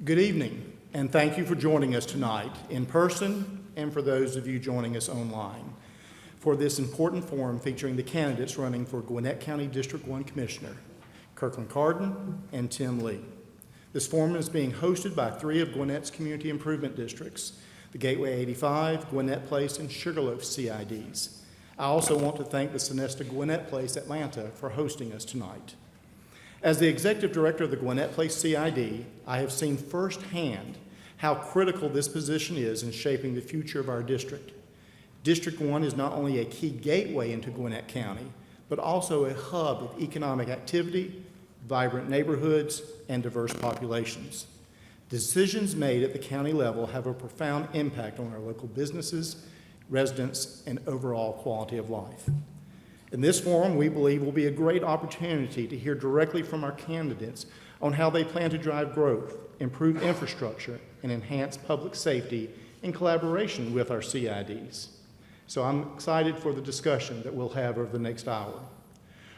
Good evening, and thank you for joining us tonight in person and for those of you joining us online for this important forum featuring the candidates running for Gwinnett County District 1 Commissioner, Kirkland Carden and Tim Lee. This forum is being hosted by three of Gwinnett's community improvement districts, the Gateway 85, Gwinnett Place, and Sugarloaf CIDs. I also want to thank the Sonesta Gwinnett Place Atlanta for hosting us tonight. As the Executive Director of the Gwinnett Place CID, I have seen firsthand how critical this position is in shaping the future of our district. District 1 is not only a key gateway into Gwinnett County, but also a hub of economic activity, vibrant neighborhoods, and diverse populations. Decisions made at the county level have a profound impact on our local businesses, residents, and overall quality of life. In this forum, we believe will be a great opportunity to hear directly from our candidates on how they plan to drive growth, improve infrastructure, and enhance public safety in collaboration with our CIDs. So I'm excited for the discussion that we'll have over the next hour.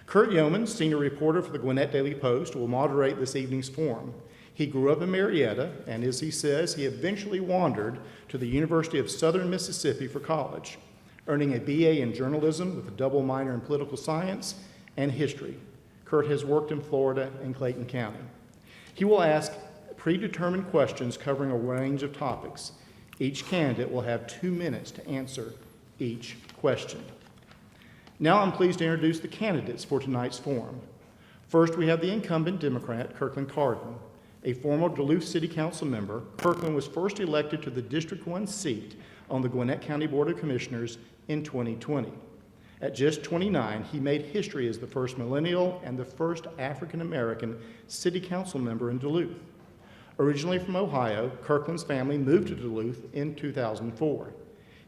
Kurt Yeoman, senior reporter for the Gwinnett Daily Post, will moderate this evening's forum. He grew up in Marietta, and as he says, he eventually wandered to the University of Southern Mississippi for college, earning a BA in journalism with a double minor in political science and history. Kurt has worked in Florida and Clayton County. He will ask predetermined questions covering a range of topics. Each candidate will have 2 minutes to answer each question. Now I'm pleased to introduce the candidates for tonight's forum. First, we have the incumbent Democrat, Kirkland Carden. A former Duluth City Council member, Kirkland was first elected to the District 1 seat on the Gwinnett County Board of Commissioners in 2020. At just 29, he made history as the first millennial and the first African-American city council member in Duluth. Originally from Ohio, Kirkland's family moved to Duluth in 2004.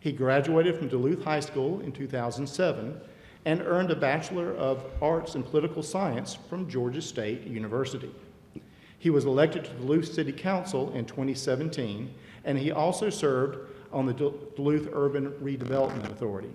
He graduated from Duluth High School in 2007 and earned a Bachelor of Arts in Political Science from Georgia State University. He was elected to Duluth City Council in 2017, and he also served on the Duluth Urban Redevelopment Authority.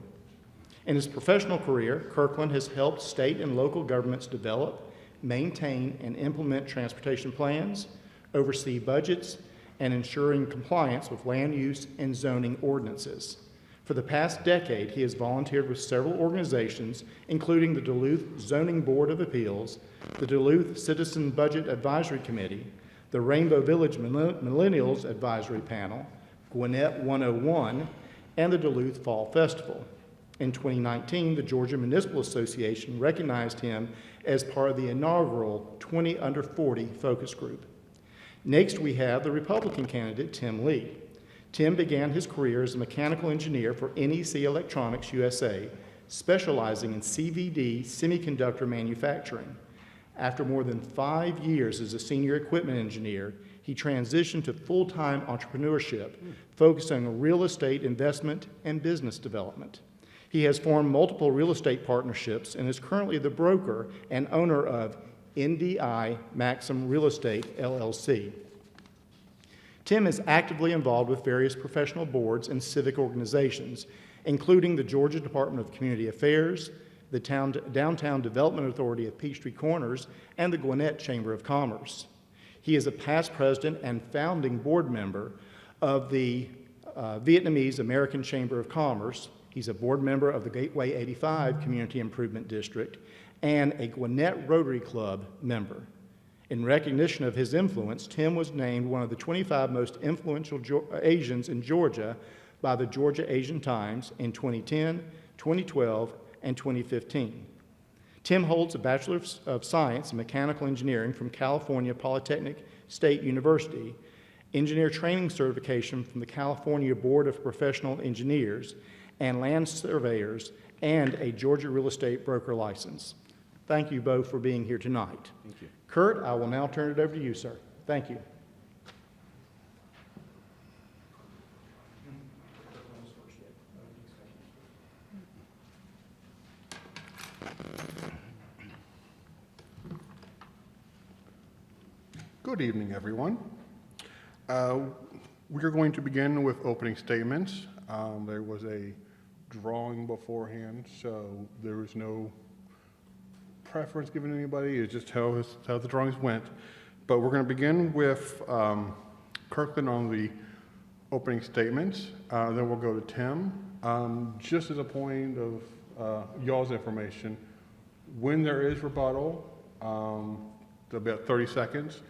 In his professional career, Kirkland has helped state and local governments develop, maintain, and implement transportation plans, oversee budgets, and ensuring compliance with land use and zoning ordinances. For the past decade, he has volunteered with several organizations, including the Duluth Zoning Board of Appeals, the Duluth Citizen Budget Advisory Committee, the Rainbow Village Millennials Advisory Panel, Gwinnett 101, and the Duluth Fall Festival. In 2019, the Georgia Municipal Association recognized him as part of the inaugural 20 Under 40 focus group. Next, we have the Republican candidate, Tim Lee. Tim began his career as a mechanical engineer for NEC Electronics USA, specializing in CVD semiconductor manufacturing. After more than 5 years as a senior equipment engineer, he transitioned to full-time entrepreneurship, focusing on real estate investment and business development. He has formed multiple real estate partnerships and is currently the broker and owner of NDI Maxim Real Estate, LLC. Tim is actively involved with various professional boards and civic organizations, including the Georgia Department of Community Affairs, the Downtown Development Authority of Peachtree Corners, and the Gwinnett Chamber of Commerce. He is a past president and founding board member of the Vietnamese American Chamber of Commerce. He's a board member of the Gateway 85 Community Improvement District and a Gwinnett Rotary Club member. In recognition of his influence, Tim was named one of the 25 most influential Asians in Georgia by the Georgia Asian Times in 2010, 2012, and 2015. Tim holds a Bachelor of Science in Mechanical Engineering from California Polytechnic State University, engineer training certification from the California Board of Professional Engineers and Land Surveyors, and a Georgia real estate broker license. Thank you both for being here tonight. Thank you. Kurt, I will now turn it over to you, sir. Thank you. Good evening, everyone. We are going to begin with opening statements. There was a drawing beforehand, so there was no preference given to anybody. It's just how the drawings went. But we're going to begin with Kirkland on the opening statements. Then we'll go to Tim. Just as a point of y'all's information, when there is rebuttal, there'll be about 30 seconds,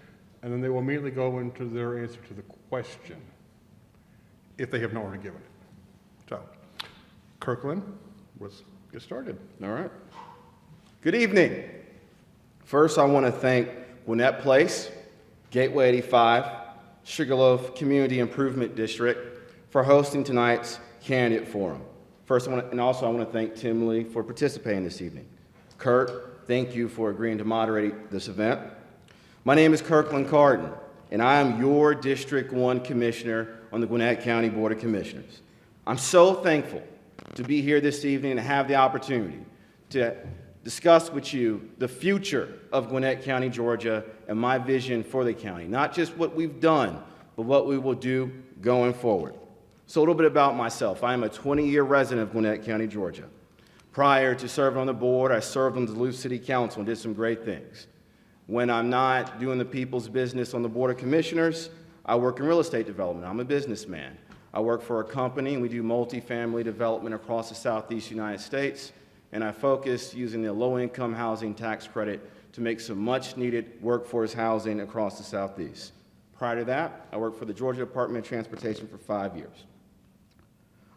and then they will immediately go into their answer to the question, if they have not already given it. So, Kirkland, let's get started. All right. Good evening. First, I want to thank Gwinnett Place, Gateway 85, Sugarloaf Community Improvement District for hosting tonight's candidate forum. First, I want to thank Tim Lee for participating this evening. Kurt, thank you for agreeing to moderate this event. My name is Kirkland Carden, and I am your District 1 Commissioner on the Gwinnett County Board of Commissioners. I'm so thankful to be here this evening and have the opportunity to discuss with you the future of Gwinnett County, Georgia, and my vision for the county. Not just what we've done, but what we will do going forward. So a little bit about myself. I am a 20-year resident of Gwinnett County, Georgia. Prior to serving on the board, I served on the Duluth City Council and did some great things. When I'm not doing the people's business on the Board of Commissioners, I work in real estate development. I'm a businessman. I work for a company, and we do multifamily development across the southeast United States, and I focus using the low-income housing tax credit to make some much-needed workforce housing across the southeast. Prior to that, I worked for the Georgia Department of Transportation for 5 years.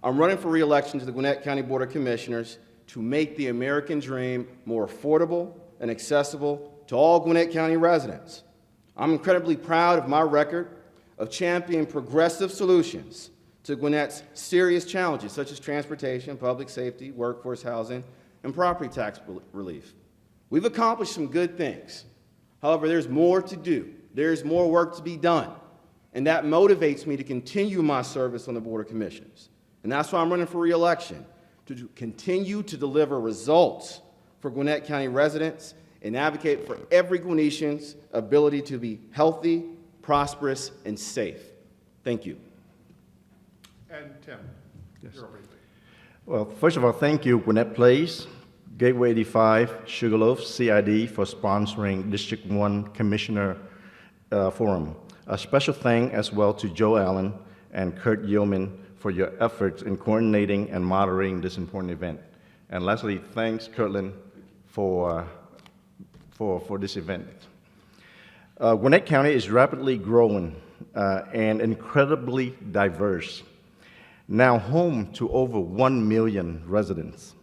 I'm running for re-election to the Gwinnett County Board of Commissioners to make the American dream more affordable and accessible to all Gwinnett County residents. I'm incredibly proud of my record of championing progressive solutions to Gwinnett's serious challenges such as transportation, public safety, workforce housing, and property tax relief. We've accomplished some good things. However, there's more to do. There's more work to be done. And that motivates me to continue my service on the Board of Commissioners. And that's why I'm running for re-election, to continue to deliver results for Gwinnett County residents and advocate for every Gwinnettian's ability to be healthy, prosperous, and safe. Thank you. And Tim, Yes. you're already. Well, first of all, thank you, Gwinnett Place, Gateway 85, Sugarloaf, CID for sponsoring District 1 Commissioner Forum. A special thank as well to Joe Allen and Kurt Yeoman for your efforts in coordinating and moderating this important event. And lastly, thanks, Kirtland, for this event. Gwinnett County is rapidly growing and incredibly diverse, now home to over 1 million residents.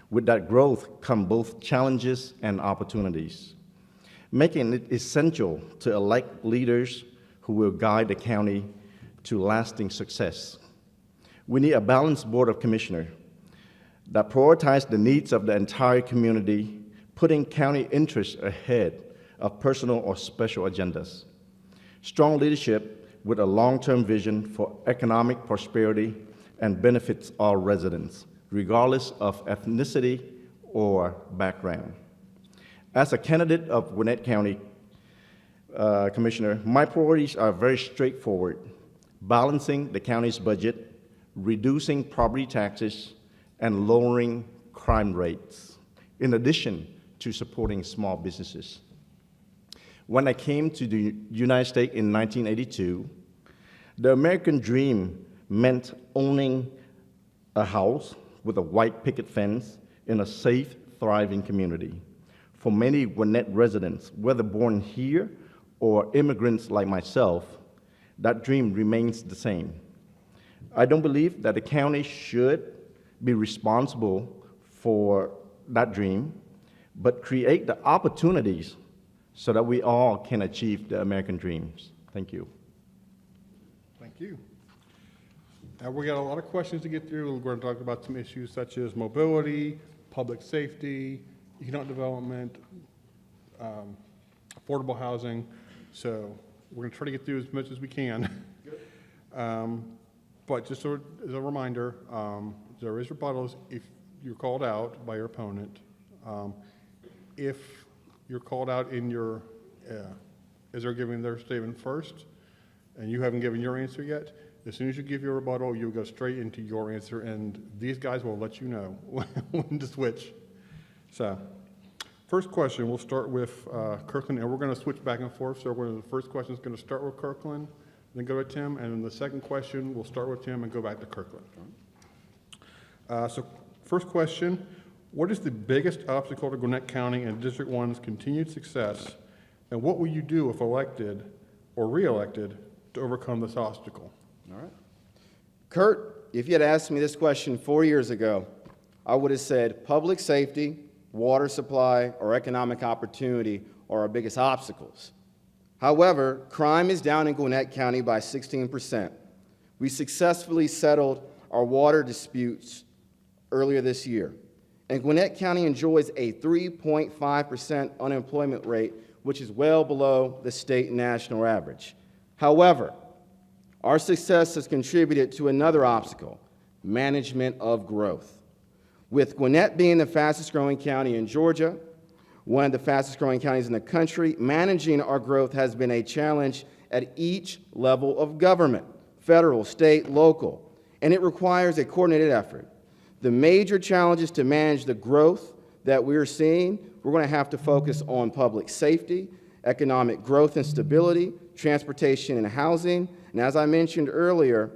With that growth come both challenges and opportunities, making it essential to elect leaders who will guide the county to lasting success. We need a balanced Board of Commissioners that prioritize the needs of the entire community, putting county interests ahead of personal or special agendas. Strong leadership with a long-term vision for economic prosperity and benefits all residents, regardless of ethnicity or background. As a candidate of Gwinnett County Commissioner, my priorities are very straightforward: balancing the county's budget, reducing property taxes, and lowering crime rates, in addition to supporting small businesses. When I came to the United States in 1982, the American dream meant owning a house with a white picket fence in a safe, thriving community. For many Gwinnett residents, whether born here or immigrants like myself, that dream remains the same. I don't believe that the county should be responsible for that dream, but create the opportunities so that we all can achieve the American dreams. Thank you. Thank you. Now, we got a lot of questions to get through. We're going to talk about some issues such as mobility, public safety, economic development, affordable housing. So we're going to try to get through as much as we can. But just as a reminder, there is rebuttals if you're called out by your opponent. If you're called out in your, as they're giving their statement first, and you haven't given your answer yet, as soon as you give your rebuttal, you'll go straight into your answer, and these guys will let you know when to switch. So, first question, we'll start with Kirkland, and we're going to switch back and forth. So the first question is going to start with Kirkland, then go to Tim, and then the second question, we'll start with Tim and go back to Kirkland. So first question, what is the biggest obstacle to Gwinnett County and District 1's continued success, and what will you do if elected or re-elected to overcome this obstacle? All right. Kurt, if you had asked me this question 4 years ago, I would have said public safety, water supply, or economic opportunity are our biggest obstacles. However, crime is down in Gwinnett County by 16%. We successfully settled our water disputes earlier this year. And Gwinnett County enjoys a 3.5% unemployment rate, which is well below the state and national average. However, our success has contributed to another obstacle, management of growth. With Gwinnett being the fastest growing county in Georgia, one of the fastest growing counties in the country, managing our growth has been a challenge at each level of government, federal, state, local, and it requires a coordinated effort. The major challenges to manage the growth that we're seeing, we're going to have to focus on public safety, economic growth and stability, transportation and housing, and as I mentioned earlier,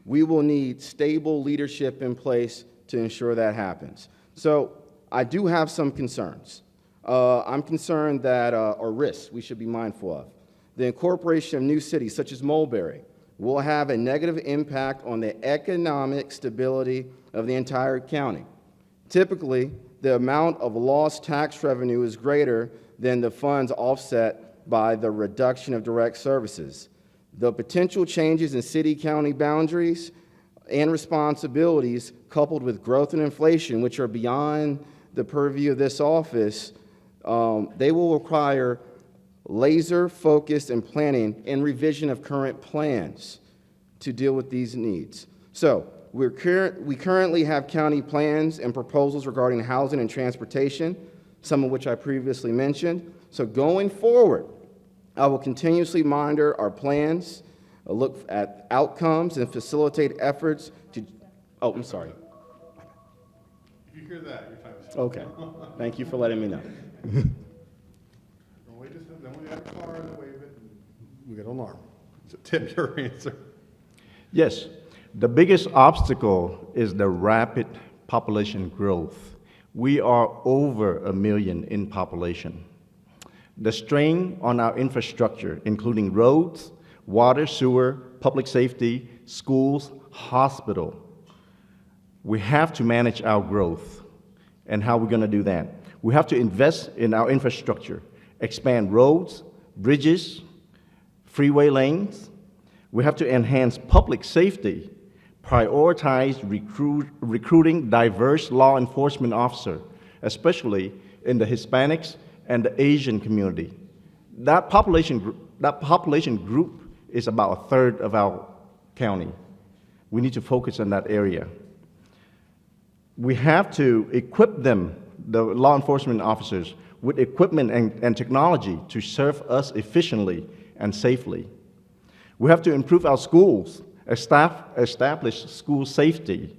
we will need stable leadership in place to ensure that happens. So I do have some concerns. I'm concerned that, or risks we should be mindful of. The incorporation of new cities such as Mulberry will have a negative impact on the economic stability of the entire county. Typically, the amount of lost tax revenue is greater than the funds offset by the reduction of direct services. The potential changes in city-county boundaries and responsibilities, coupled with growth and inflation, which are beyond the purview of this office, they will require laser focus and planning and revision of current plans to deal with these needs. So we currently have county plans and proposals regarding housing and transportation, some of which I previously mentioned. So going forward, I will continuously monitor our plans, look at outcomes, and facilitate efforts to, oh, I'm sorry. If you hear that, your time is up. Okay, thank you for letting me know. Then we have a car, and wave it, and we get an alarm. So Tim, your answer. Yes, the biggest obstacle is the rapid population growth. We are over 1 million in population. The strain on our infrastructure, including roads, water, sewer, public safety, schools, hospital. We have to manage our growth. And how are we going to do that? We have to invest in our infrastructure, expand roads, bridges, freeway lanes. We have to enhance public safety, prioritize recruiting diverse law enforcement officers, especially in the Hispanics and the Asian community. That population group is about 1/3 of our county. We need to focus on that area. We have to equip them, the law enforcement officers, with equipment and technology to serve us efficiently and safely. We have to improve our schools, establish school safety.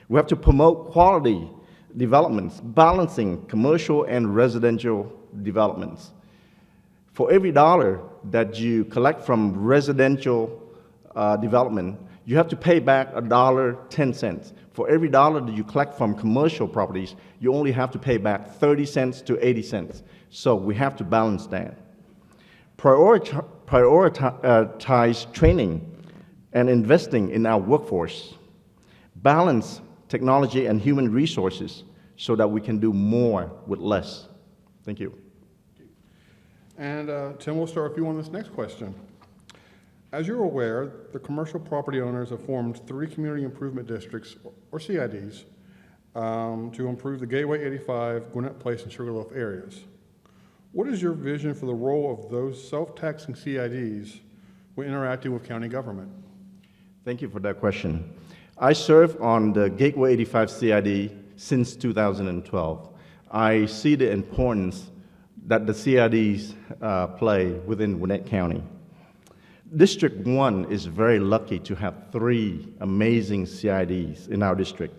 We have to promote quality developments, balancing commercial and residential developments. For every dollar that you collect from residential development, you have to pay back $1.10. For every dollar that you collect from commercial properties, you only have to pay back 30 cents to 80 cents. So we have to balance that. Prioritize training and investing in our workforce. Balance technology and human resources so that we can do more with less. Thank you. And Tim, we'll start with you on this next question. As you're aware, the commercial property owners have formed 3 community improvement districts, or CIDs, to improve the Gateway 85, Gwinnett Place, and Sugarloaf areas. What is your vision for the role of those self-taxing CIDs when interacting with county government? Thank you for that question. I serve on the Gateway 85 CID since 2012. I see the importance that the CIDs play within Gwinnett County. District 1 is very lucky to have 3 amazing CIDs in our district.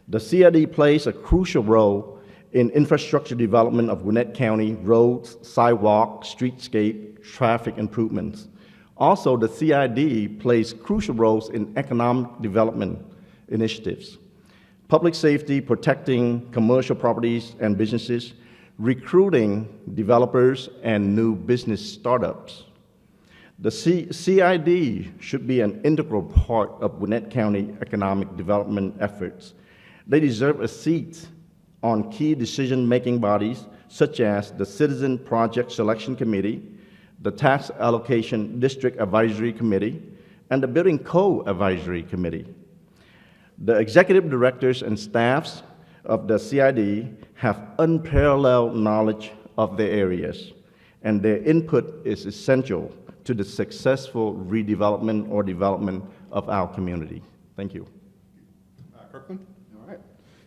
The CID plays a crucial role in infrastructure development of Gwinnett County, roads, sidewalk, streetscape, traffic improvements. Also, the CID plays crucial roles in economic development initiatives, public safety, protecting commercial properties and businesses, recruiting developers and new business startups. The CID should be an integral part of Gwinnett County economic development efforts. They deserve a seat on key decision-making bodies such as the Citizen Project Selection Committee, the Tax Allocation District Advisory Committee, and the Building Code Advisory Committee. The executive directors and staffs of the CID have unparalleled knowledge of their areas, and their input is essential to the successful redevelopment or development of our community. Thank you. Kirkland? All right.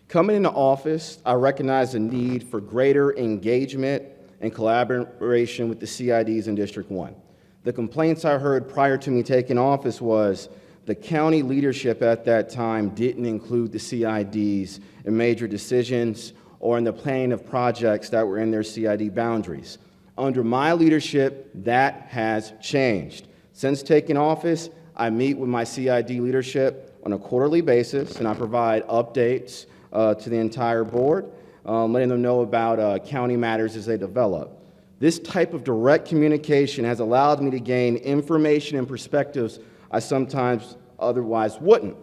Coming into office, I recognize the need for greater engagement and collaboration with the CIDs in District 1. The complaints I heard prior to me taking office was the county leadership at that time didn't include the CIDs in major decisions or in the planning of projects that were in their CID boundaries. Under my leadership, that has changed. Since taking office, I meet with my CID leadership on a quarterly basis, and I provide updates to the entire board, letting them know about county matters as they develop. This type of direct communication has allowed me to gain information and perspectives I sometimes otherwise wouldn't.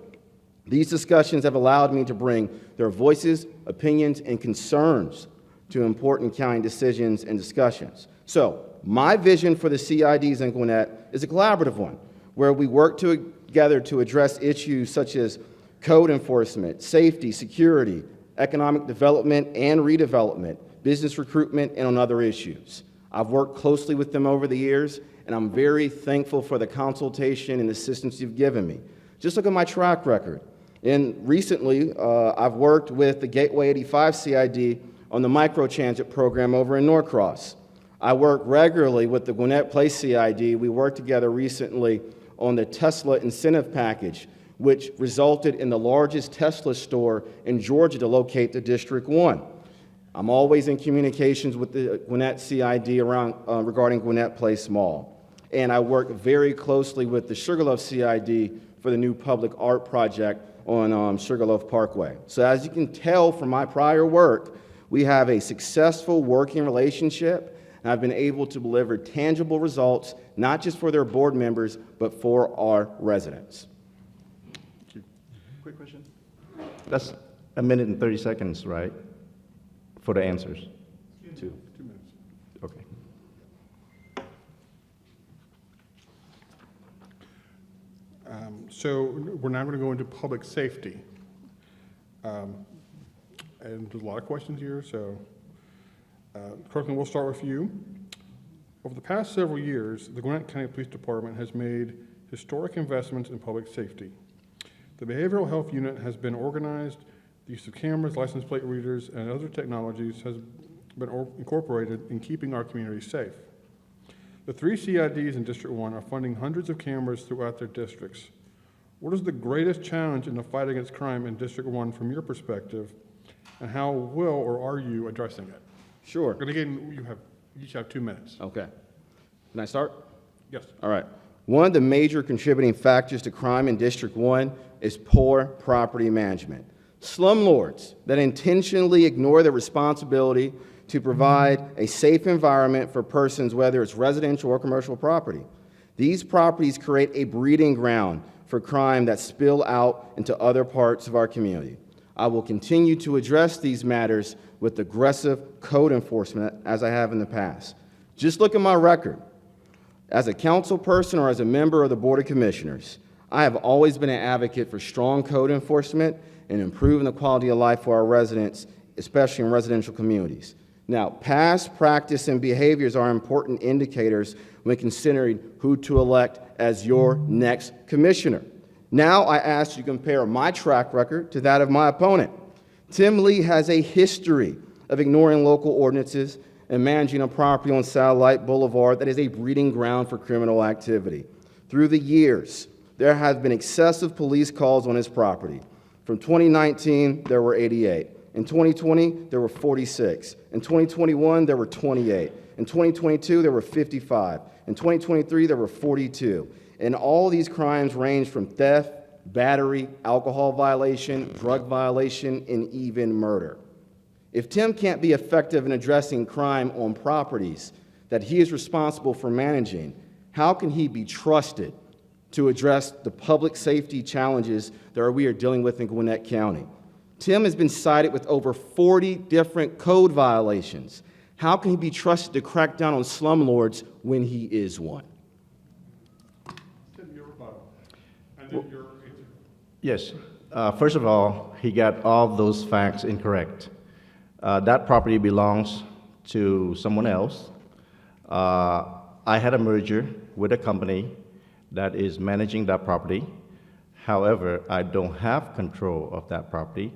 These discussions have allowed me to bring their voices, opinions, and concerns to important county decisions and discussions. So, my vision for the CIDs in Gwinnett is a collaborative one, where we work together to address issues such as code enforcement, safety, security, economic development and redevelopment, business recruitment, and on other issues. I've worked closely with them over the years, and I'm very thankful for the consultation and assistance you've given me. Just look at my track record. And recently, I've worked with the Gateway 85 CID on the microtransit program over in Norcross. I work regularly with the Gwinnett Place CID. We worked together recently on the Tesla incentive package, which resulted in the largest Tesla store in Georgia to locate the District 1. I'm always in communications with the Gwinnett CID regarding Gwinnett Place Mall. And I work very closely with the Sugarloaf CID for the new public art project on Sugarloaf Parkway. So as you can tell from my prior work, we have a successful working relationship, and I've been able to deliver tangible results, not just for their board members, but for our residents. Quick question. That's a minute and 30 seconds, right? For the answers? 2 minutes. Okay. So we're now going to go into public safety. And there's a lot of questions here, so Kirkland, we'll start with you. Over the past several years, the Gwinnett County Police Department has made historic investments in public safety. The Behavioral Health Unit has been organized. The use of cameras, license plate readers, and other technologies has been incorporated in keeping our community safe. The 3 CIDs in District 1 are funding hundreds of cameras throughout their districts. What is the greatest challenge in the fight against crime in District 1 from your perspective, and how will or are you addressing it? Sure. And again, you each have 2 minutes. Okay. Can I start? Yes. All right. One of the major contributing factors to crime in District 1 is poor property management. Slumlords that intentionally ignore their responsibility to provide a safe environment for persons, whether it's residential or commercial property. These properties create a breeding ground for crime that spill out into other parts of our community. I will continue to address these matters with aggressive code enforcement as I have in the past. Just look at my record. As a council person or as a member of the Board of Commissioners, I have always been an advocate for strong code enforcement and improving the quality of life for our residents, especially in residential communities. Now, past practice and behaviors are important indicators when considering who to elect as your next commissioner. Now, I ask you to compare my track record to that of my opponent. Tim Lee has a history of ignoring local ordinances and managing a property on Satellite Boulevard that is a breeding ground for criminal activity. Through the years, there have been excessive police calls on his property. From 2019, there were 88. In 2020, there were 46. In 2021, there were 28. In 2022, there were 55. In 2023, there were 42. And all these crimes range from theft, battery, alcohol violation, drug violation, and even murder. If Tim can't be effective in addressing crime on properties that he is responsible for managing, how can he be trusted to address the public safety challenges that we are dealing with in Gwinnett County? Tim has been cited with over 40 different code violations. How can he be trusted to crack down on slumlords when he is one? Tim, your rebuttal. And then your answer. Yes. First of all, he got all those facts incorrect. That property belongs to someone else. I had a merger with a company that is managing that property. However, I don't have control of that property.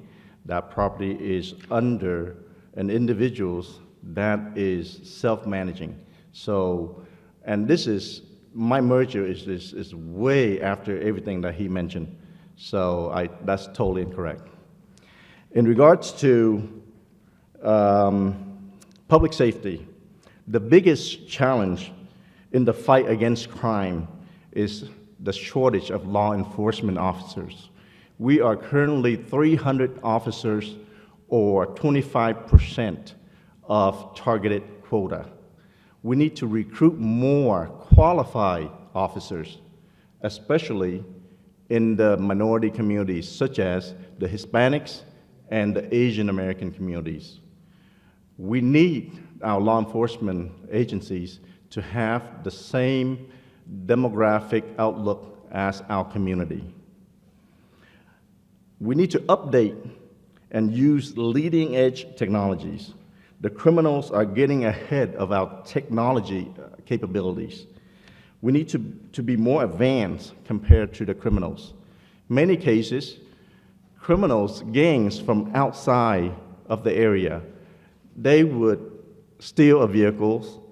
That property is under an individual that is self-managing. So, and this is, my merger is way after everything that he mentioned. So that's totally incorrect. In regards to public safety, the biggest challenge in the fight against crime is the shortage of law enforcement officers. We are currently 300 officers, or 25% of targeted quota. We need to recruit more qualified officers, especially in the minority communities, such as the Hispanics and the Asian American communities. We need our law enforcement agencies to have the same demographic outlook as our community. We need to update and use leading-edge technologies. The criminals are getting ahead of our technology capabilities. We need to be more advanced compared to the criminals. Many cases, criminals, gangs from outside of the area, they would steal a vehicle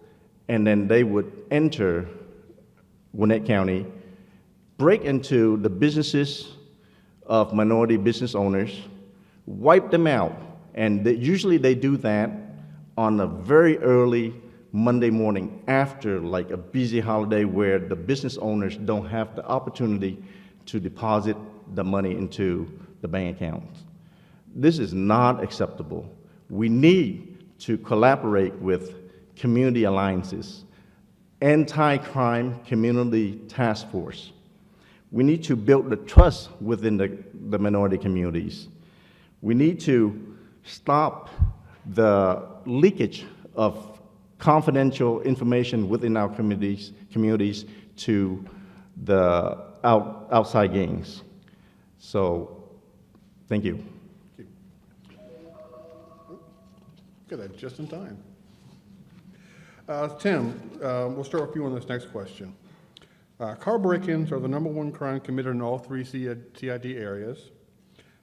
and then they would enter Gwinnett County, break into the businesses of minority business owners, wipe them out, and usually they do that on a very early Monday morning after like a busy holiday where the business owners don't have the opportunity to deposit the money into the bank accounts. This is not acceptable. We need to collaborate with community alliances, anti-crime community task force. We need to build the trust within the minority communities. We need to stop the leakage of confidential information within our communities to the outside gangs. So, thank you. Good, that's just in time. Tim, we'll start with you on this next question. Car break-ins are the #1 crime committed in all 3 CID areas.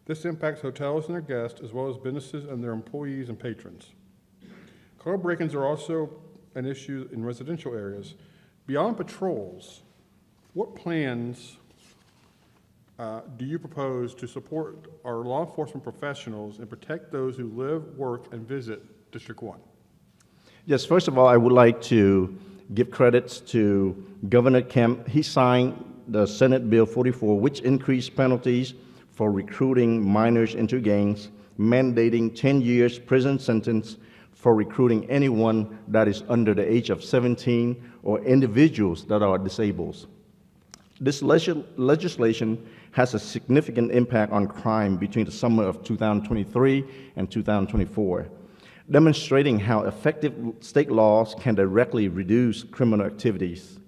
This impacts hotels and their guests, as well as businesses and their employees and patrons. Car break-ins are also an issue in residential areas. Beyond patrols, what plans do you propose to support our law enforcement professionals and protect those who live, work, and visit District 1? Yes, first of all, I would like to give credits to Governor Kemp. He signed the Senate Bill 44, which increased penalties for recruiting minors into gangs, mandating 10 years prison sentence for recruiting anyone that is under the age of 17 or individuals that are disabled. This legislation has a significant impact on crime between the summer of 2023 and 2024, demonstrating how effective state laws can directly reduce criminal activities.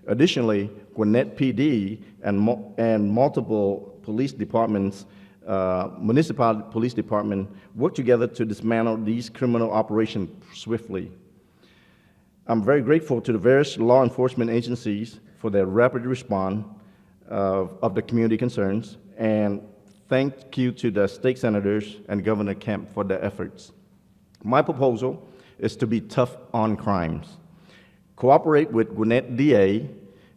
Additionally, Gwinnett PD and multiple police departments, municipal police department, work together to dismantle these criminal operations swiftly. I'm very grateful to the various law enforcement agencies for their rapid response of the community concerns, and thank you to the state senators and Governor Kemp for their efforts. My proposal is to be tough on crimes, cooperate with Gwinnett DA,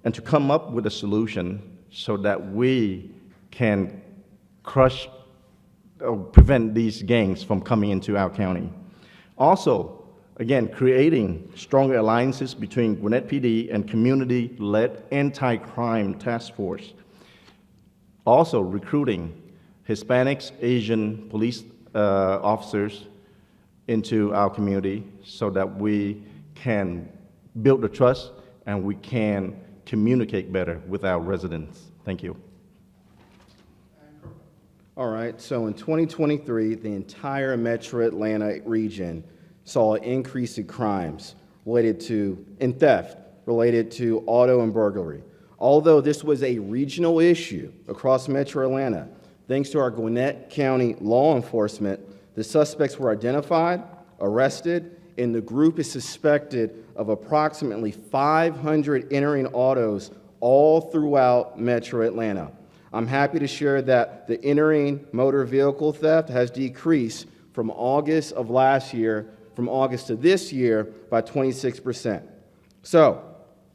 and to come up with a solution so that we can crush prevent these gangs from coming into our county. Also, again, creating stronger alliances between Gwinnett PD and community-led anti-crime task force. Also, recruiting Hispanics, Asian police officers into our community so that we can build the trust and we can communicate better with our residents. Thank you. All right, so in 2023, the entire Metro Atlanta region saw an increase in crimes in theft related to auto and burglary. Although this was a regional issue across Metro Atlanta, thanks to our Gwinnett County law enforcement, the suspects were identified, arrested, and the group is suspected of approximately 500 entering autos all throughout Metro Atlanta. I'm happy to share that the entering motor vehicle theft has decreased from August of last year, from August to this year, by 26%. So,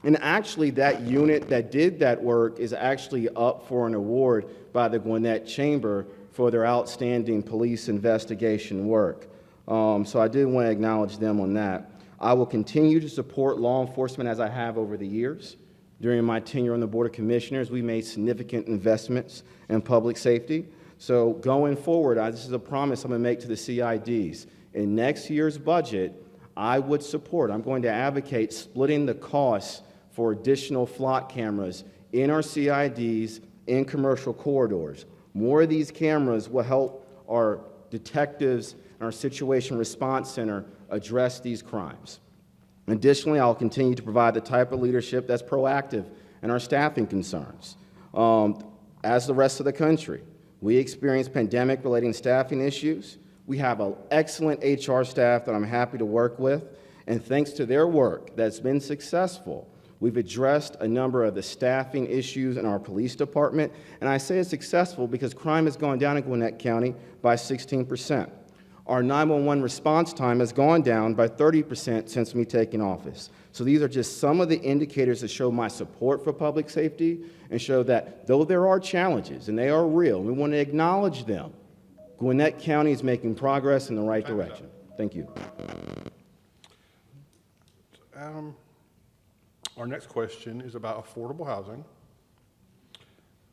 and actually that unit that did that work is actually up for an award by the Gwinnett Chamber for their outstanding police investigation work. So I did want to acknowledge them on that. I will continue to support law enforcement as I have over the years. During my tenure on the Board of Commissioners, we made significant investments in public safety. So going forward, this is a promise I'm going to make to the CIDs. In next year's budget, I'm going to advocate splitting the costs for additional flock cameras in our CIDs in commercial corridors. More of these cameras will help our detectives and our situation response center address these crimes. Additionally, I'll continue to provide the type of leadership that's proactive in our staffing concerns. As the rest of the country, we experience pandemic-related staffing issues. We have an excellent HR staff that I'm happy to work with, and thanks to their work that's been successful, we've addressed a number of the staffing issues in our police department, and I say it's successful because crime has gone down in Gwinnett County by 16%. Our 911 response time has gone down by 30% since me taking office. So these are just some of the indicators that show my support for public safety and show that though there are challenges, and they are real, we want to acknowledge them, Gwinnett County is making progress in the right direction. Thank you. Our next question is about affordable housing.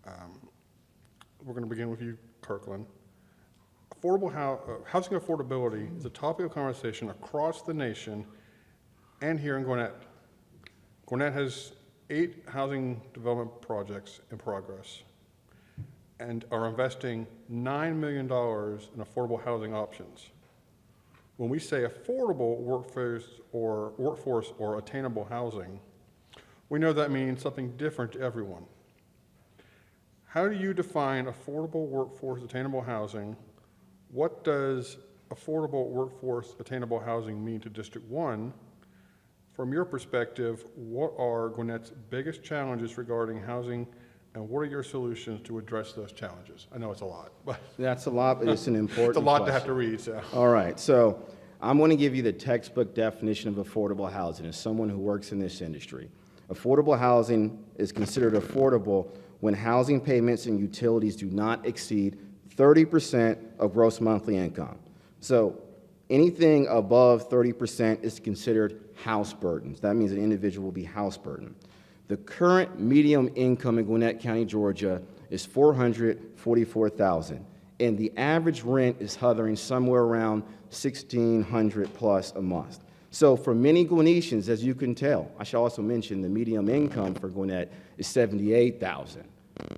We're going to begin with you, Kirkland. Housing affordability is a topic of conversation across the nation and here in Gwinnett. Gwinnett has 8 housing development projects in progress and are investing $9 million in affordable housing options. When we say affordable workforce or attainable housing, we know that means something different to everyone. How do you define affordable workforce attainable housing? What does affordable workforce attainable housing mean to District 1? From your perspective, what are Gwinnett's biggest challenges regarding housing, and what are your solutions to address those challenges? I know it's a lot, but That's a lot, but it's an important it's a lot question. to have to read. So. All right, so I'm going to give you the textbook definition of affordable housing as someone who works in this industry. Affordable housing is considered affordable when housing payments and utilities do not exceed 30% of gross monthly income. So anything above 30% is considered house burdens. That means an individual will be house burdened. The current median income in Gwinnett County, Georgia is $444,000, and the average rent is hovering somewhere around $1,600 plus a month. So for many Gwinnettians, as you can tell, I should also mention the median income for Gwinnett is $78,000.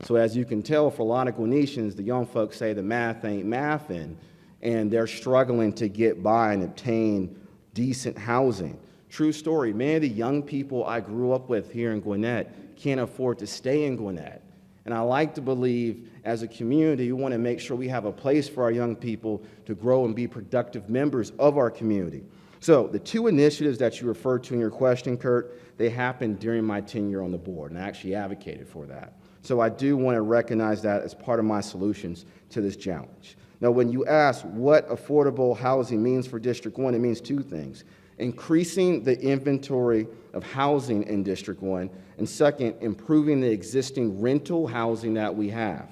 So as you can tell, for a lot of Gwinnettians, the young folks say the math ain't mathin', and they're struggling to get by and obtain decent housing. True story, many of the young people I grew up with here in Gwinnett can't afford to stay in Gwinnett. And I like to believe, as a community, we want to make sure we have a place for our young people to grow and be productive members of our community. So the 2 initiatives that you referred to in your question, Kurt, they happened during my tenure on the board, and I actually advocated for that. So I do want to recognize that as part of my solutions to this challenge. Now, when you ask what affordable housing means for District 1, it means 2 things. Increasing the inventory of housing in District 1, and second, improving the existing rental housing that we have.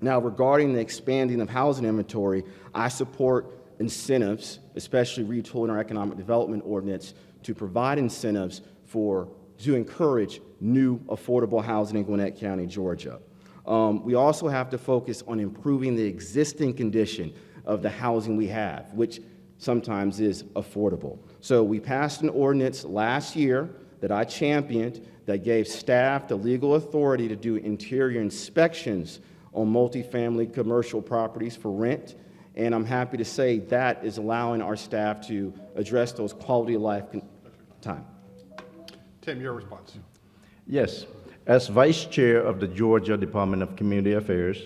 Now, regarding the expanding of housing inventory, I support incentives, especially retooling our economic development ordinance to provide incentives to encourage new affordable housing in Gwinnett County, Georgia. We also have to focus on improving the existing condition of the housing we have, which sometimes is affordable. So we passed an ordinance last year that I championed that gave staff the legal authority to do interior inspections on multifamily commercial properties for rent. And I'm happy to say that is allowing our staff to address those quality of life time. Tim, your response. Yes, as Vice Chair of the Georgia Department of Community Affairs,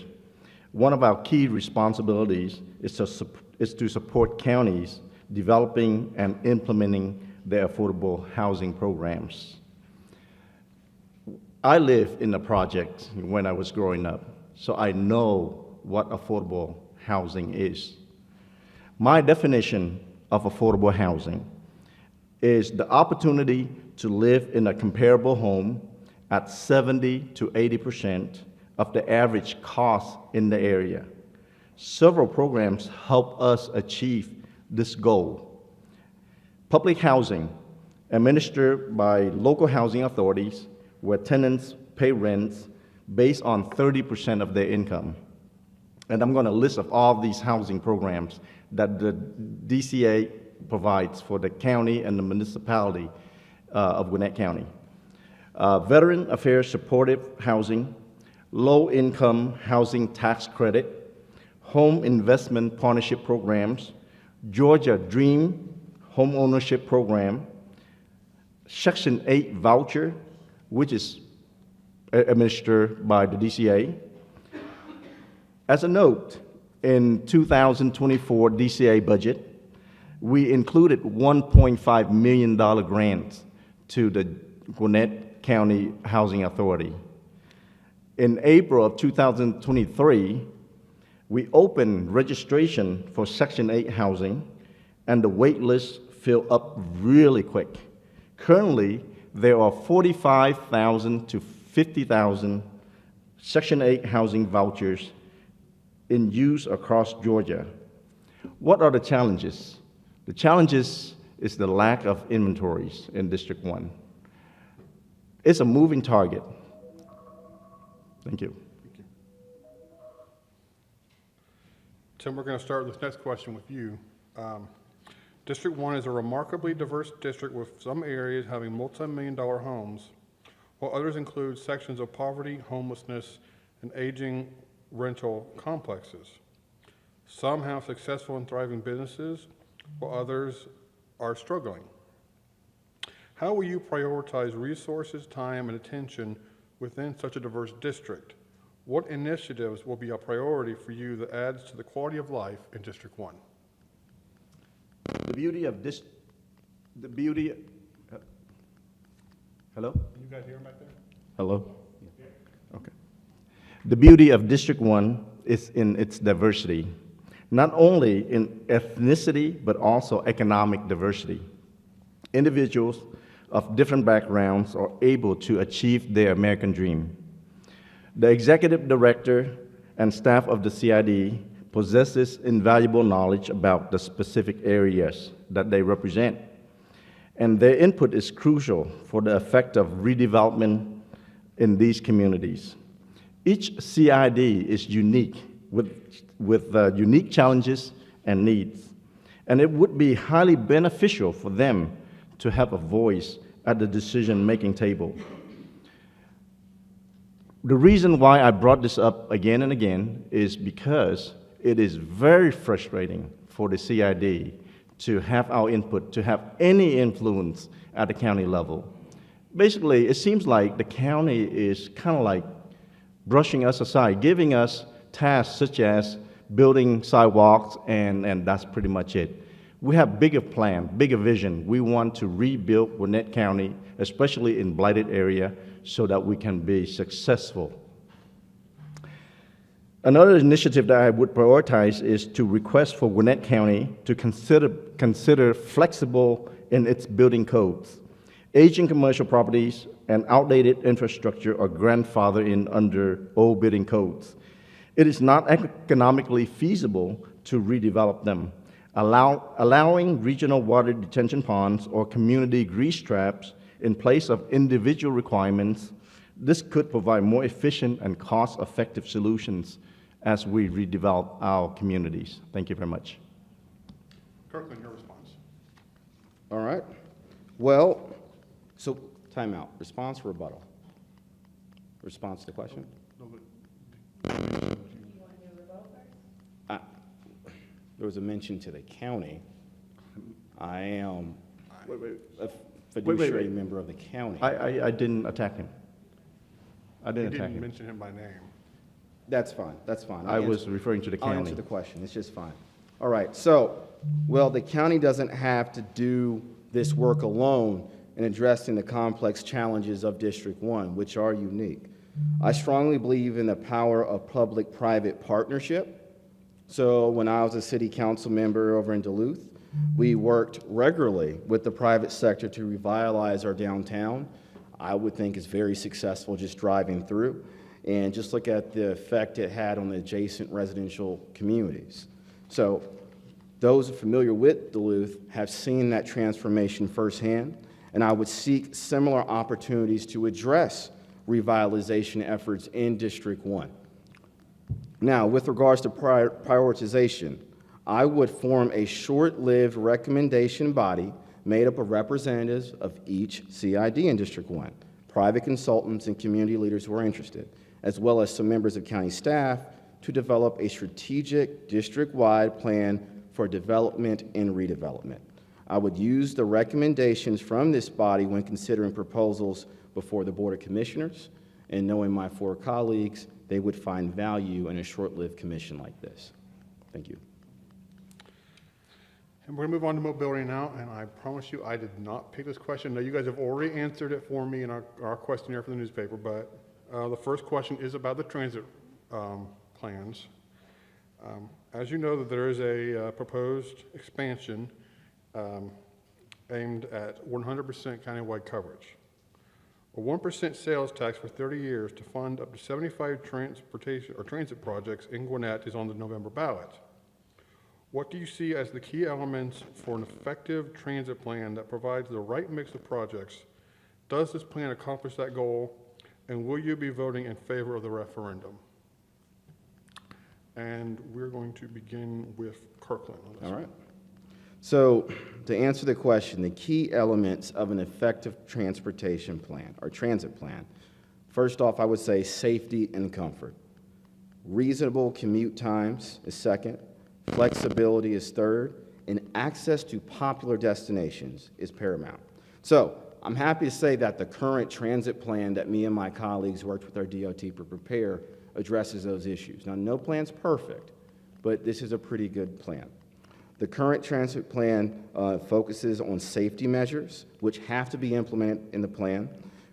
one of our key responsibilities is to support counties developing and implementing their affordable housing programs. I lived in the project when I was growing up, so I know what affordable housing is. My definition of affordable housing is the opportunity to live in a comparable home at 70 to 80% of the average cost in the area. Several programs help us achieve this goal. Public housing, administered by local housing authorities, where tenants pay rents based on 30% of their income. And I'm going to list of all these housing programs that the DCA provides for the county and the municipality of Gwinnett County. Veteran Affairs Supportive Housing, Low-Income Housing Tax Credit, Home Investment Partnership Programs, Georgia Dream Home Ownership Program, Section 8 Voucher, which is administered by the DCA. As a note, in 2024 DCA budget, we included $1.5 million grants to the Gwinnett County Housing Authority. In April of 2023, we opened registration for Section 8 housing, and the wait list filled up really quick. Currently, there are 45,000 to 50,000 Section 8 housing vouchers in use across Georgia. What are the challenges? The challenges is the lack of inventories in District 1. It's a moving target. Thank you. Tim, we're going to start this next question with you. District 1 is a remarkably diverse district with some areas having multi-million-dollar homes, while others include sections of poverty, homelessness, and aging rental complexes. Some have successful and thriving businesses, while others are struggling. How will you prioritize resources, time, and attention within such a diverse district? What initiatives will be a priority for you that adds to the quality of life in District 1? The beauty of this, hello? Can you guys hear him back there? Hello? Okay. The beauty of District 1 is in its diversity, not only in ethnicity, but also economic diversity. Individuals of different backgrounds are able to achieve their American dream. The executive director and staff of the CID possesses invaluable knowledge about the specific areas that they represent, and their input is crucial for the effective redevelopment in these communities. Each CID is unique with unique challenges and needs, and it would be highly beneficial for them to have a voice at the decision-making table. The reason why I brought this up again and again is because it is very frustrating for the CID to have our input, to have any influence at the county level. Basically, it seems like the county is kind of like brushing us aside, giving us tasks such as building sidewalks, and that's pretty much it. We have bigger plan, bigger vision. We want to rebuild Gwinnett County, especially in blighted area, so that we can be successful. Another initiative that I would prioritize is to request for Gwinnett County to consider flexible in its building codes. Aging commercial properties and outdated infrastructure are grandfathered in under old building codes. It is not economically feasible to redevelop them. Allowing regional water detention ponds or community grease traps in place of individual requirements, this could provide more efficient and cost-effective solutions as we redevelop our communities. Thank you very much. Kirkland, your response. All right. Well, so timeout. Response, rebuttal. Response to the question? There was a mention to the county. I am a fiduciary member of the county. I didn't attack him. I You didn't attack didn't him. mention him by name. That's fine, that's fine. I was referring to the I'll county. answer the question, it's just fine. All right, so, well, the county doesn't have to do this work alone in addressing the complex challenges of District 1, which are unique. I strongly believe in the power of public-private partnership. So when I was a city council member over in Duluth, we worked regularly with the private sector to revitalize our downtown. I would think it's very successful just driving through. And just look at the effect it had on the adjacent residential communities. So those familiar with Duluth have seen that transformation firsthand, and I would seek similar opportunities to address revitalization efforts in District 1. Now, with regards to prioritization, I would form a short-lived recommendation body made up of representatives of each CID in District 1, private consultants and community leaders who are interested, as well as some members of county staff to develop a strategic district-wide plan for development and redevelopment. I would use the recommendations from this body when considering proposals before the Board of Commissioners, and knowing my 4 colleagues, they would find value in a short-lived commission like this. Thank you. And we're going to move on to mobility now, and I promise you I did not pick this question. Now, you guys have already answered it for me in our questionnaire for the newspaper, but the first question is about the transit plans. As you know, that there is a proposed expansion aimed at 100% countywide coverage. A 1% sales tax for 30 years to fund up to 75 transportation or transit projects in Gwinnett is on the November ballot. What do you see as the key elements for an effective transit plan that provides the right mix of projects? Does this plan accomplish that goal? And will you be voting in favor of the referendum? And we're going to begin with Kirkland on this. All right. So to answer the question, the key elements of an effective transportation plan or transit plan, first off, I would say safety and comfort. Reasonable commute times is second, flexibility is third, and access to popular destinations is paramount. So I'm happy to say that the current transit plan that me and my colleagues worked with our DOT to prepare addresses those issues. Now, no plan's perfect, but this is a pretty good plan. The current transit plan focuses on safety measures, which have to be implemented in the plan.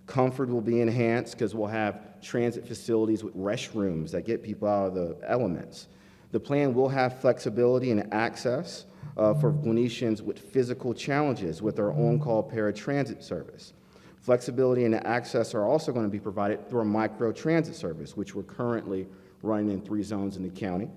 Comfort will be enhanced because we'll have transit facilities with restrooms that get people out of the elements. The plan will have flexibility and access for Gwinnettians with physical challenges with our on-call paratransit service. Flexibility and access are also going to be provided through a micro-transit service, which we're currently running in 3 zones in the county.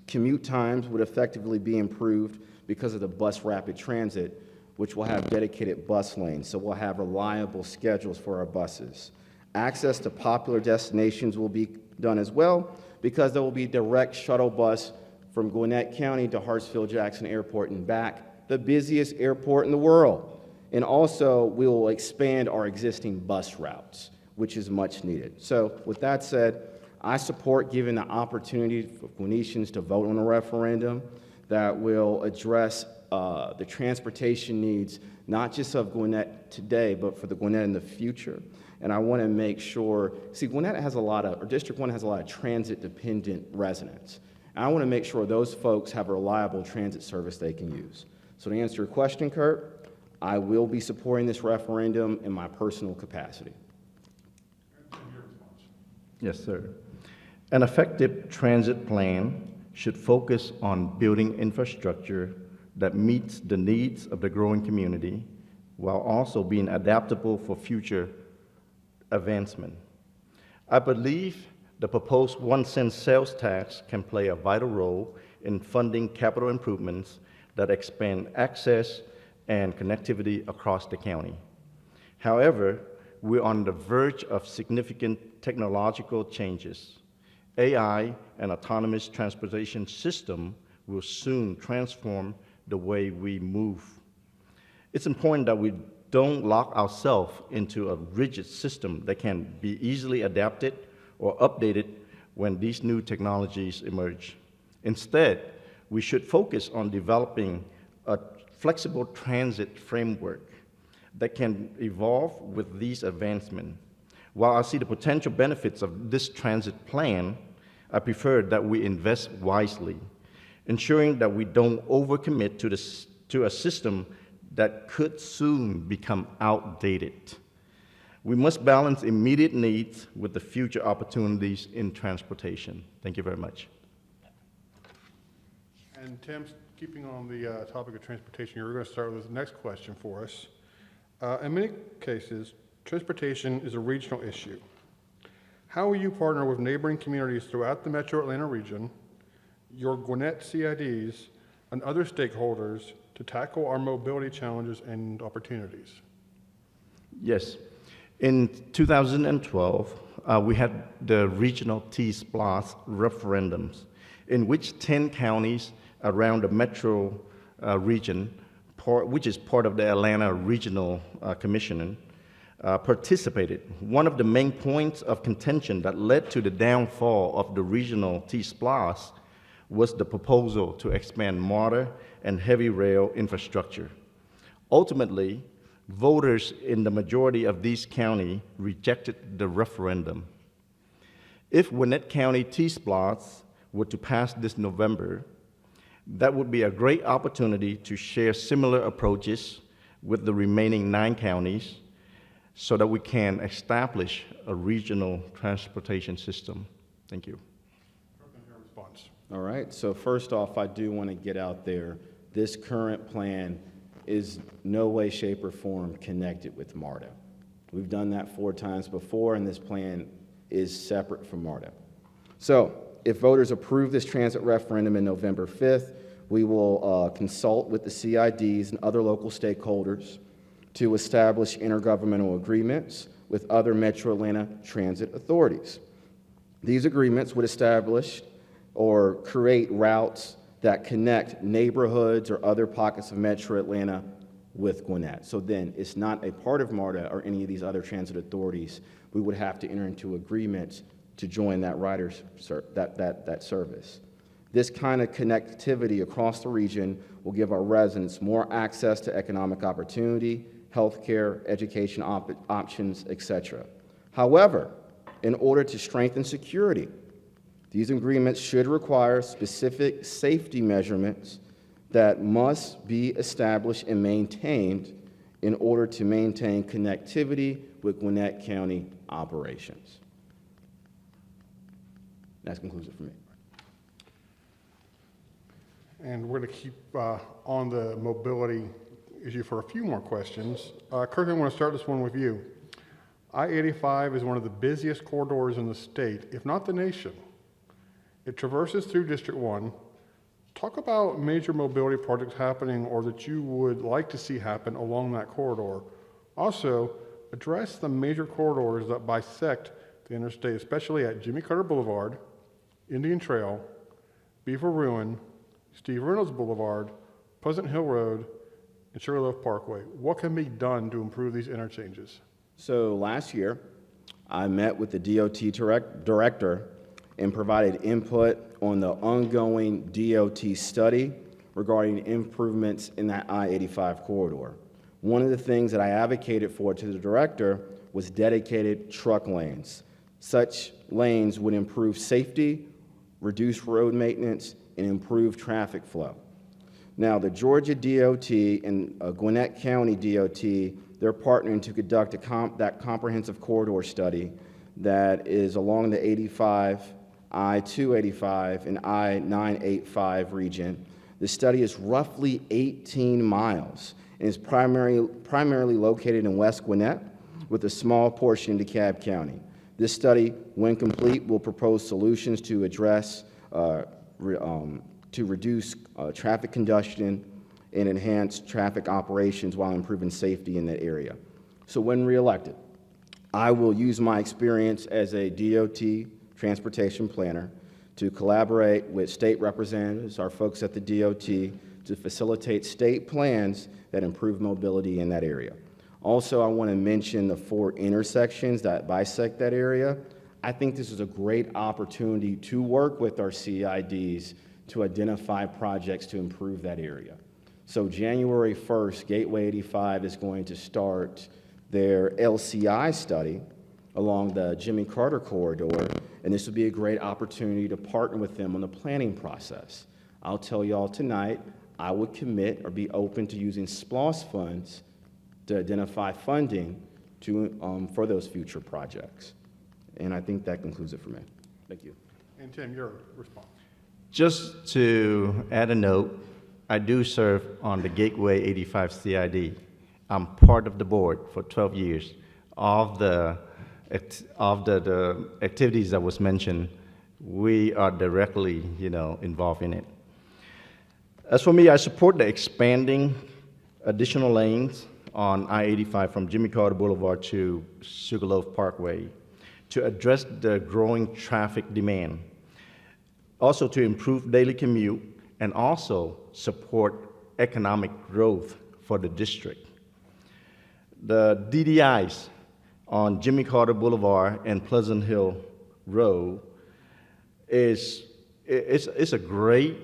Commute times would effectively be improved because of the bus rapid transit, which will have dedicated bus lanes, so we'll have reliable schedules for our buses. Access to popular destinations will be done as well because there will be direct shuttle bus from Gwinnett County to Hartsfield-Jackson Airport and back, the busiest airport in the world. And also, we will expand our existing bus routes, which is much needed. So with that said, I support giving the opportunity for Gwinnettians to vote on a referendum that will address the transportation needs, not just of Gwinnett today, but for the Gwinnett in the future. And I want to make sure, see, Gwinnett has a lot of, or District 1 has a lot of transit-dependent residents. And I want to make sure those folks have a reliable transit service they can use. So to answer your question, Kurt, I will be supporting this referendum in my personal capacity. Yes, sir. An effective transit plan should focus on building infrastructure that meets the needs of the growing community while also being adaptable for future advancement. I believe The proposed 1-cent sales tax can play a vital role in funding capital improvements that expand access and connectivity across the county. However, we're on the verge of significant technological changes. AI and autonomous transportation system will soon transform the way we move. It's important that we don't lock ourselves into a rigid system that can be easily adapted or updated when these new technologies emerge. Instead, we should focus on developing a flexible transit framework that can evolve with these advancements. While I see the potential benefits of this transit plan, I prefer that we invest wisely, ensuring that we don't overcommit to a system that could soon become outdated. We must balance immediate needs with the future opportunities in transportation. Thank you very much. And Tim, keeping on the topic of transportation, you're going to start with the next question for us. In many cases, transportation is a regional issue. How will you partner with neighboring communities throughout the Metro Atlanta region, your Gwinnett CIDs, and other stakeholders to tackle our mobility challenges and opportunities? Yes. In 2012, we had the regional T-SPLOS referendums, in which 10 counties around the metro region, which is part of the Atlanta Regional Commission, participated. One of the main points of contention that led to the downfall of the regional T-SPLOS was the proposal to expand MARTA and heavy rail infrastructure. Ultimately, voters in the majority of these counties rejected the referendum. If Gwinnett County T-SPLOS were to pass this November, that would be a great opportunity to share similar approaches with the remaining 9 counties so that we can establish a regional transportation system. Thank you. Response. All right, so first off, I do want to get out there, this current plan is no way, shape, or form connected with MARTA. We've done that 4 times before, and this plan is separate from MARTA. So, if voters approve this transit referendum in November 5th, we will consult with the CIDs and other local stakeholders to establish intergovernmental agreements with other Metro Atlanta transit authorities. These agreements would establish or create routes that connect neighborhoods or other pockets of Metro Atlanta with Gwinnett. So then it's not a part of MARTA or any of these other transit authorities. We would have to enter into agreements to join that that service. This kind of connectivity across the region will give our residents more access to economic opportunity, healthcare, education options, etc. However, in order to strengthen security, these agreements should require specific safety measurements that must be established and maintained in order to maintain connectivity with Gwinnett County operations. That concludes it for me. And we're going to keep on the mobility issue for a few more questions. Kirk, I want to start this one with you. I-85 is one of the busiest corridors in the state, if not the nation. It traverses through District 1. Talk about major mobility projects happening or that you would like to see happen along that corridor. Also, address the major corridors that bisect the interstate, especially at Jimmy Carter Boulevard, Indian Trail, Beaver Ruin, Steve Reynolds Boulevard, Pleasant Hill Road, and Sugarloaf Parkway. What can be done to improve these interchanges? So last year, I met with the DOT director and provided input on the ongoing DOT study regarding improvements in that I-85 corridor. One of the things that I advocated for to the director was dedicated truck lanes. Such lanes would improve safety, reduce road maintenance, and improve traffic flow. Now, the Georgia DOT and Gwinnett County DOT, they're partnering to conduct that comprehensive corridor study that is along the 85, I-285, and I-985 region. The study is roughly 18 miles and is primarily located in West Gwinnett with a small portion in DeKalb County. This study, when complete, will propose solutions to address, to reduce traffic congestion and enhance traffic operations while improving safety in that area. So when reelected, I will use my experience as a DOT transportation planner to collaborate with state representatives, our folks at the DOT, to facilitate state plans that improve mobility in that area. Also, I want to mention the 4 intersections that bisect that area. I think this is a great opportunity to work with our CIDs to identify projects to improve that area. So January 1st, Gateway 85 is going to start their LCI study along the Jimmy Carter corridor, and this would be a great opportunity to partner with them on the planning process. I'll tell y'all tonight, I would commit or be open to using SPLOST funds to identify funding to, for those future projects. And I think that concludes it for me. Thank you. And Tim, your response. Just to add a note, I do serve on the Gateway 85 CID. I'm part of the board for 12 years. Of the activities that was mentioned, we are directly, involved in it. As for me, I support the expanding additional lanes on I-85 from Jimmy Carter Boulevard to Sugarloaf Parkway to address the growing traffic demand, also to improve daily commute, and also support economic growth for the district. The DDIs on Jimmy Carter Boulevard and Pleasant Hill Road is a great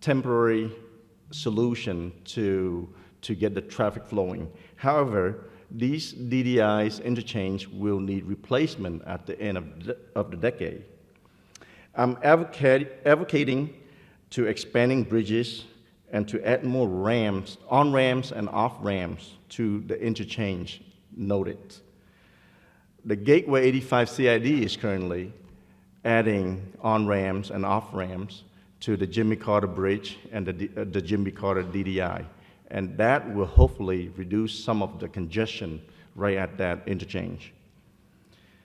temporary solution to get the traffic flowing. However, these DDIs interchange will need replacement at the end of the decade. I'm advocating to expanding bridges and to add more ramps, on-ramps and off-ramps to the interchange noted. The Gateway 85 CID is currently adding on-ramps and off-ramps to the Jimmy Carter Bridge and the Jimmy Carter DDI. And that will hopefully reduce some of the congestion right at that interchange.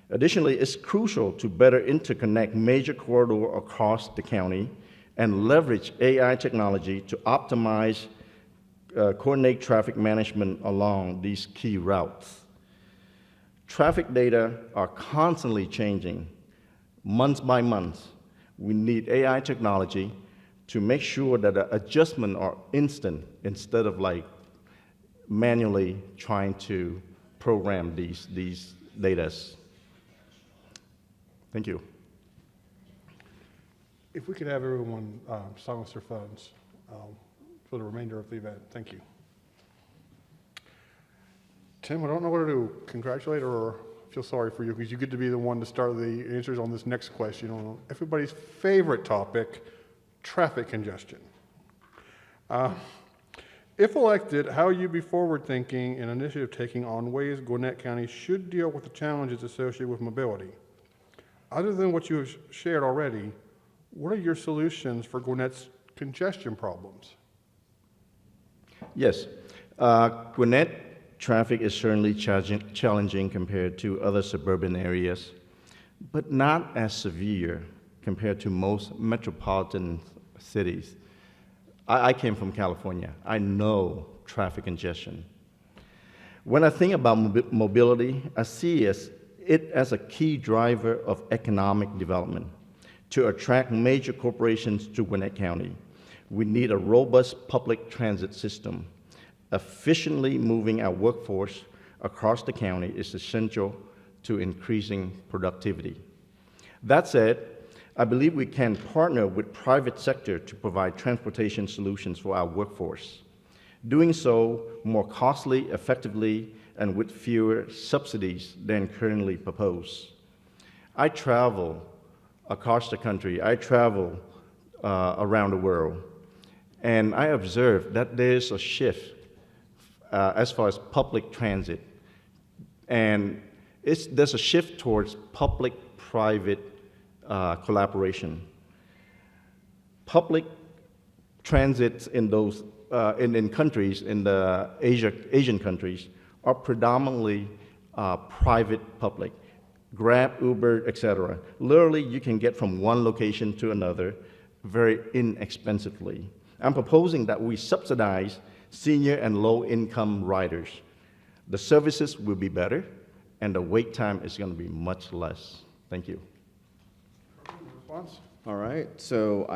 Additionally, it's crucial to better interconnect major corridors across the county and leverage AI technology to optimize, coordinate traffic management along these key routes. Traffic data are constantly changing, months by month. We need AI technology to make sure that the adjustments are instant instead of manually trying to program these data. Thank you. If we could have everyone silence their phones for the remainder of the event. Thank you. Tim, I don't know whether to congratulate or feel sorry for you because you get to be the one to start the answers on this next question on everybody's favorite topic, traffic congestion. If elected, how will you be forward-thinking and initiative taking on ways Gwinnett County should deal with the challenges associated with mobility? Other than what you have shared already, what are your solutions for Gwinnett's congestion problems? Yes, Gwinnett traffic is certainly challenging compared to other suburban areas, but not as severe compared to most metropolitan cities. I came from California. I know traffic congestion. When I think about mobility, I see it as a key driver of economic development. To attract major corporations to Gwinnett County, we need a robust public transit system. Efficiently moving our workforce across the county is essential to increasing productivity. That said, I believe we can partner with private sector to provide transportation solutions for our workforce. Doing so more costly, effectively, and with fewer subsidies than currently proposed. I travel across the country. I travel around the world, and I observe that there's a shift as far as public transit, and there's a shift towards public-private collaboration. Public transits in those in countries, in the Asian countries, are predominantly private public. Grab, Uber, etc. Literally, you can get from one location to another very inexpensively. I'm proposing that we subsidize senior and low-income riders. The services will be better, and the wait time is going to be much less. Thank you. Response? All right, so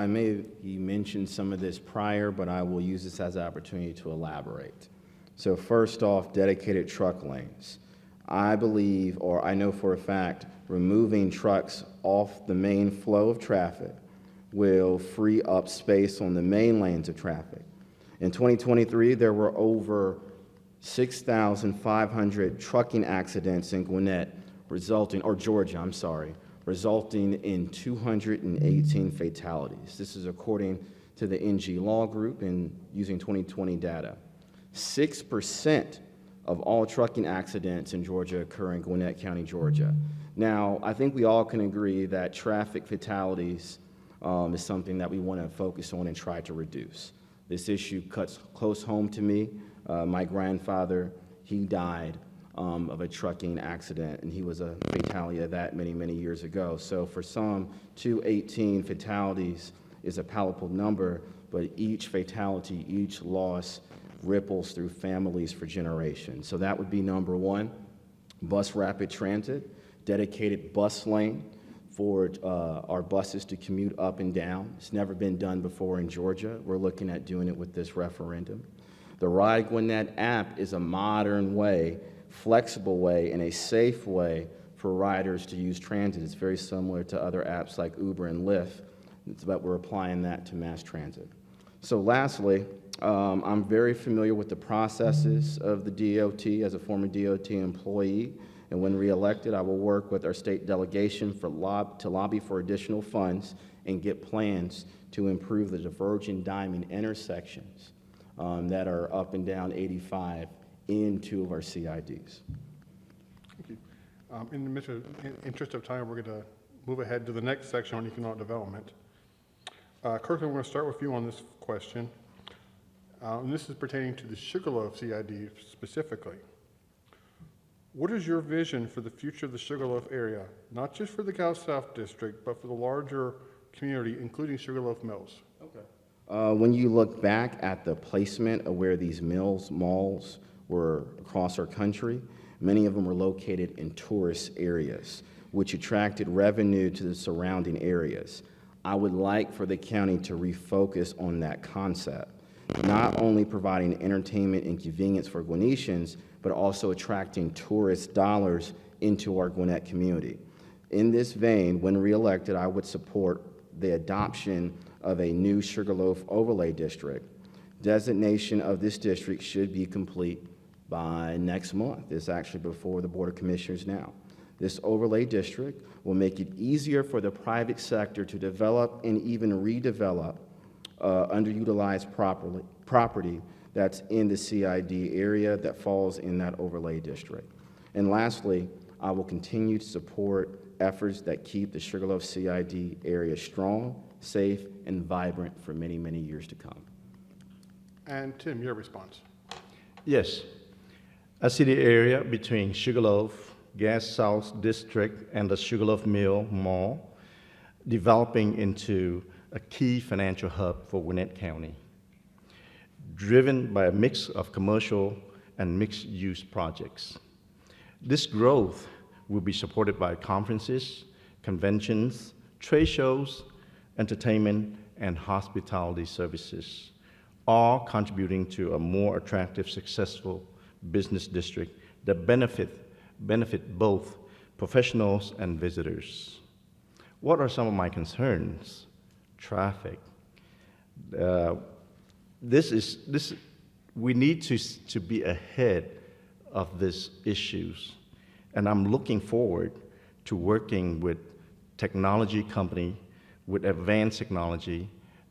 you mentioned some of this prior, but I will use this as an opportunity to elaborate. So first off, dedicated truck lanes. I believe, or I know for a fact, removing trucks off the main flow of traffic will free up space on the main lanes of traffic. In 2023, there were over 6,500 trucking accidents in Gwinnett, Georgia, resulting in 218 fatalities. This is according to the NG Law Group and using 2020 data. 6% of all trucking accidents in Georgia occur in Gwinnett County, Georgia. Now, I think we all can agree that traffic fatalities is something that we want to focus on and try to reduce. This issue cuts close home to me. My grandfather, he died of a trucking accident, and he was a fatality of that many, many years ago. So for some, 218 fatalities is a palatable number, but each fatality, each loss ripples through families for generations. So that would be number one. Bus rapid transit, dedicated bus lane for our buses to commute up and down. It's never been done before in Georgia. We're looking at doing it with this referendum. The Ride Gwinnett app is a modern way, flexible way, and a safe way for riders to use transit. It's very similar to other apps like Uber and Lyft, but we're applying that to mass transit. So lastly, I'm very familiar with the processes of the DOT as a former DOT employee, and when reelected, I will work with our state delegation to lobby for additional funds and get plans to improve the diverging diamond intersections that are up and down 85 in two of our CIDs. Thank you. In the interest of time, we're going to move ahead to the next section on economic development. Kirk, I'm going to start with you on this question. And this is pertaining to the Sugarloaf CID specifically. What is your vision for the future of the Sugarloaf area, not just for the Cal South District, but for the larger community, including Sugarloaf Mills? Okay. When you look back at the placement of where these malls were across our country, many of them were located in tourist areas, which attracted revenue to the surrounding areas. I would like for the county to refocus on that concept, not only providing entertainment and convenience for Gwinnettians, but also attracting tourist dollars into our Gwinnett community. In this vein, when reelected, I would support the adoption of a new Sugarloaf overlay district. Designation of this district should be complete by next month. It's actually before the Board of Commissioners now. This overlay district will make it easier for the private sector to develop and even redevelop underutilized property that's in the CID area that falls in that overlay district. And lastly, I will continue to support efforts that keep the Sugarloaf CID area strong, safe, and vibrant for many, many years to come. And Tim, your response. Yes. I see the area between Sugarloaf, Gas South District, and the Sugarloaf Mill Mall developing into a key financial hub for Gwinnett County, driven by a mix of commercial and mixed-use projects. This growth will be supported by conferences, conventions, trade shows, entertainment, and hospitality services, all contributing to a more attractive, successful business district that benefit both professionals and visitors. What are some of my concerns? Traffic. We need to be ahead of these issues, and I'm looking forward to working with technology company with advanced technology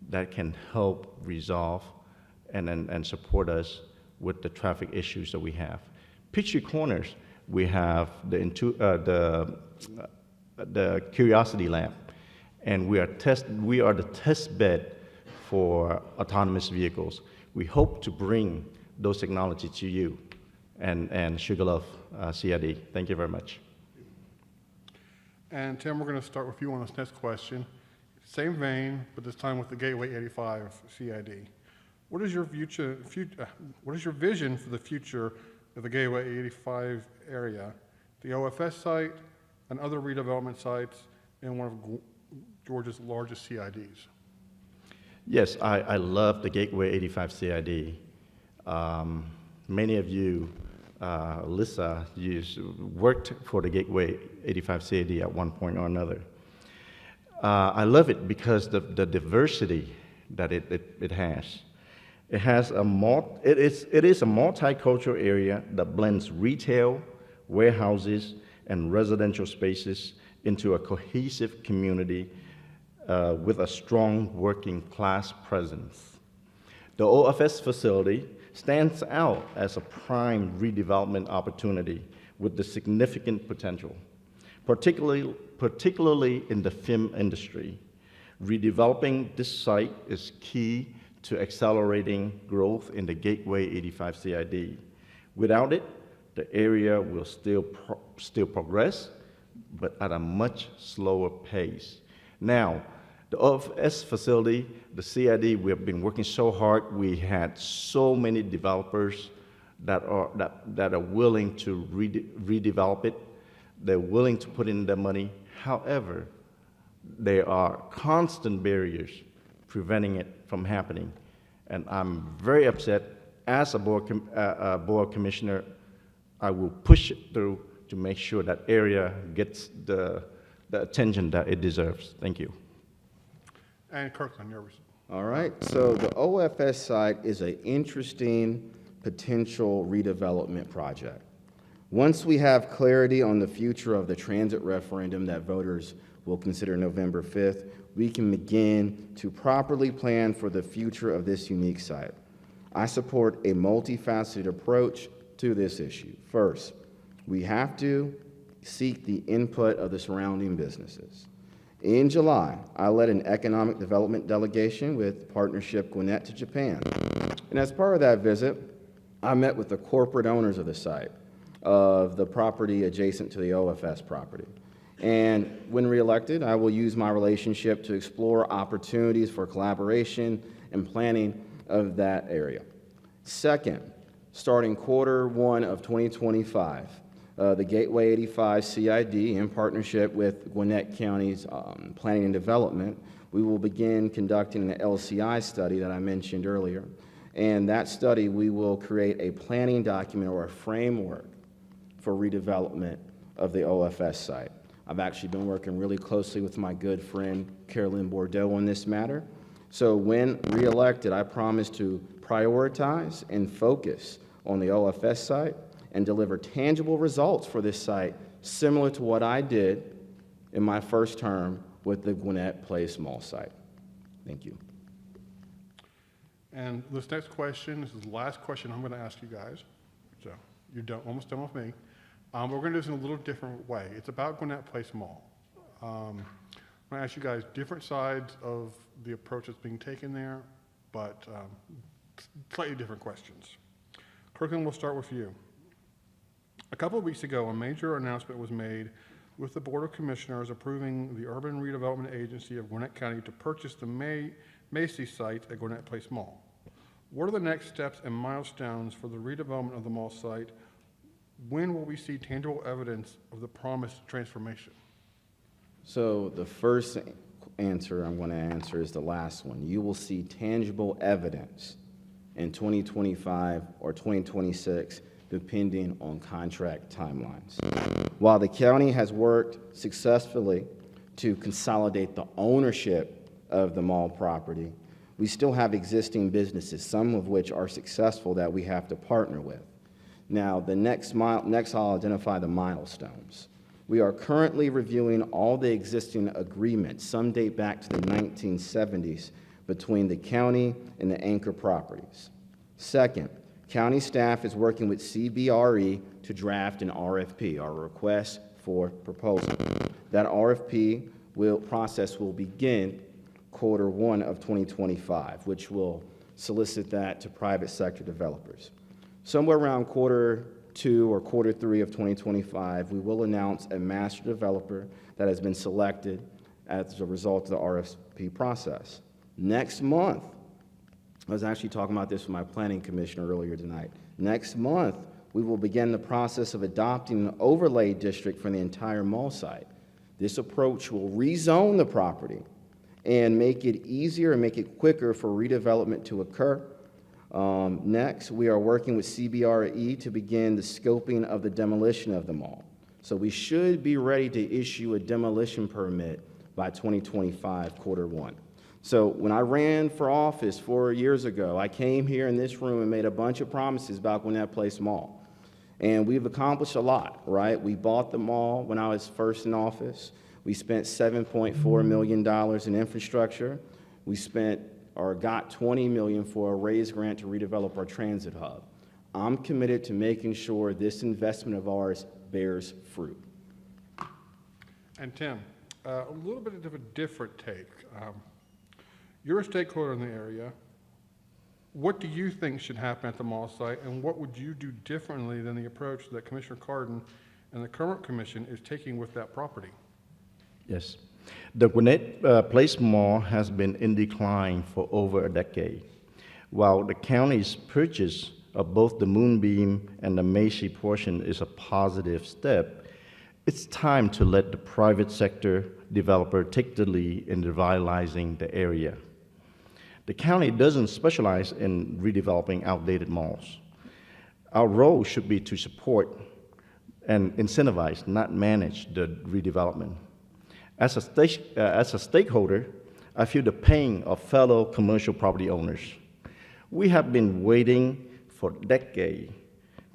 that can help resolve and support us with the traffic issues that we have. Peachtree Corners, we have the Curiosity Lab, and we are the test bed for autonomous vehicles. We hope to bring those technologies to you and Sugarloaf CID. Thank you very much. And Tim, we're going to start with you on this next question. Same vein, but this time with the Gateway 85 CID. What is your vision for the future of the Gateway 85 area, the OFS site, and other redevelopment sites in one of Georgia's largest CIDs? Yes, I love the Gateway 85 CID. Many of you, Lisa, you worked for the Gateway 85 CID at one point or another. I love it because the diversity that it has. It is a multicultural area that blends retail, warehouses, and residential spaces into a cohesive community with a strong working class presence. The OFS facility stands out as a prime redevelopment opportunity with the significant potential, particularly in the film industry. Redeveloping this site is key to accelerating growth in the Gateway 85 CID. Without it, the area will still progress, but at a much slower pace. Now, the OFS facility, the CID, we have been working so hard. We had so many developers that are willing to redevelop it. They're willing to put in their money. However, there are constant barriers preventing it from happening. And I'm very upset. As a board commissioner, I will push it through to make sure that area gets the attention that it deserves. Thank you. And Kirkland, yours. All right, so the OFS site is an interesting potential redevelopment project. Once we have clarity on the future of the transit referendum that voters will consider November 5th, we can begin to properly plan for the future of this unique site. I support a multifaceted approach to this issue. First, we have to seek the input of the surrounding businesses. In July, I led an economic development delegation with Partnership Gwinnett to Japan. And as part of that visit, I met with the corporate owners of the site, of the property adjacent to the OFS property. And when reelected, I will use my relationship to explore opportunities for collaboration and planning of that area. Second, starting Q1 of 2025, the Gateway 85 CID, in partnership with Gwinnett County's Planning and Development, we will begin conducting an LCI study that I mentioned earlier. And that study, we will create a planning document or a framework for redevelopment of the OFS site. I've actually been working really closely with my good friend Carolyn Bordeaux on this matter. So when reelected, I promise to prioritize and focus on the OFS site and deliver tangible results for this site, similar to what I did in my first term with the Gwinnett Place Mall site. Thank you. And this next question, this is the last question I'm going to ask you guys. So you're almost done with me. We're going to do this in a little different way. It's about Gwinnett Place Mall. I'm going to ask you guys different sides of the approach that's being taken there, but slightly different questions. Kirkland, we'll start with you. A couple of weeks ago, a major announcement was made with the Board of Commissioners approving the Urban Redevelopment Agency of Gwinnett County to purchase the Macy's site at Gwinnett Place Mall. What are the next steps and milestones for the redevelopment of the mall site? When will we see tangible evidence of the promised transformation? So the first answer I'm going to answer is the last one. You will see tangible evidence in 2025 or 2026, depending on contract timelines. While the county has worked successfully to consolidate the ownership of the mall property, we still have existing businesses, some of which are successful, that we have to partner with. Now, next I'll identify the milestones. We are currently reviewing all the existing agreements. Some date back to the 1970s between the county and the anchor properties. Second, county staff is working with CBRE to draft an RFP, our request for proposal. That RFP process will begin Q1 of 2025, which will solicit that to private sector developers. Somewhere around Q2 2 or quarter 3 of 2025, we will announce a master developer that has been selected as a result of the RFP process. Next month, I was actually talking about this with my planning commissioner earlier tonight. Next month, we will begin the process of adopting an overlay district for the entire mall site. This approach will rezone the property and make it easier and make it quicker for redevelopment to occur. Next, we are working with CBRE to begin the scoping of the demolition of the mall. So we should be ready to issue a demolition permit by 2025, quarter 1. So when I ran for office 4 years ago, I came here in this room and made a bunch of promises about Gwinnett Place Mall. And we've accomplished a lot, right? We bought the mall when I was first in office. We spent $7.4 million in infrastructure. We spent or got $20 million for a raised grant to redevelop our transit hub. I'm committed to making sure this investment of ours bears fruit. And Tim, a little bit of a different take. You're a stakeholder in the area. What do you think should happen at the mall site, and what would you do differently than the approach that Commissioner Cardin and the current commission is taking with that property? Yes. The Gwinnett Place Mall has been in decline for over a decade. While the county's purchase of both the Moonbeam and the Macy portion is a positive step, it's time to let the private sector developer take the lead in revitalizing the area. The county doesn't specialize in redeveloping outdated malls. Our role should be to support and incentivize, not manage the redevelopment. As a stakeholder, I feel the pain of fellow commercial property owners. We have been waiting for decades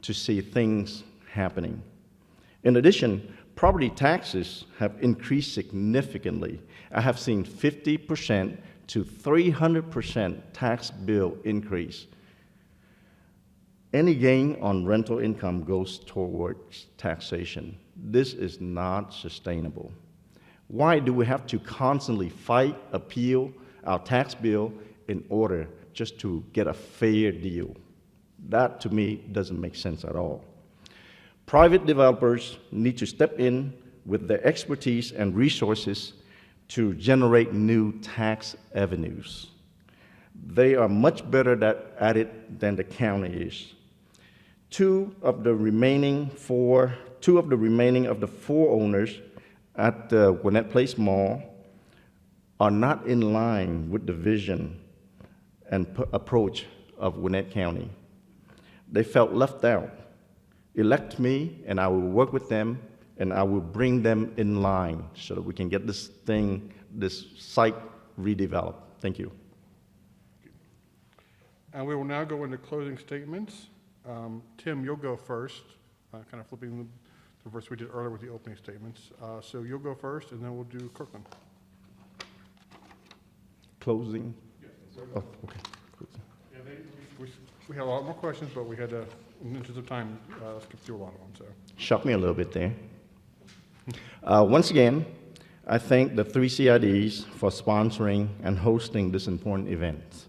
to see things happening. In addition, property taxes have increased significantly. I have seen 50% to 300% tax bill increase. Any gain on rental income goes towards taxation. This is not sustainable. Why do we have to constantly fight, appeal our tax bill in order just to get a fair deal? That, to me, doesn't make sense at all. Private developers need to step in with their expertise and resources to generate new tax avenues. They are much better at it than the county is. Two of the remaining of the four owners at the Gwinnett Place Mall are not in line with the vision and approach of Gwinnett County. They felt left out. Elect me, and I will work with them, and I will bring them in line so that we can get this site redeveloped. Thank you. And we will now go into closing statements. Tim, you'll go first, kind of flipping the reverse we did earlier with the opening statements. So you'll go first, and then we'll do Kirkland. Closing? Yes. Oh, okay. Yeah, we had a lot more questions, but we had to, in the interest of time, skip through a lot of them. So. Shocked me a little bit there. Once again, I thank the three CIDs for sponsoring and hosting this important event.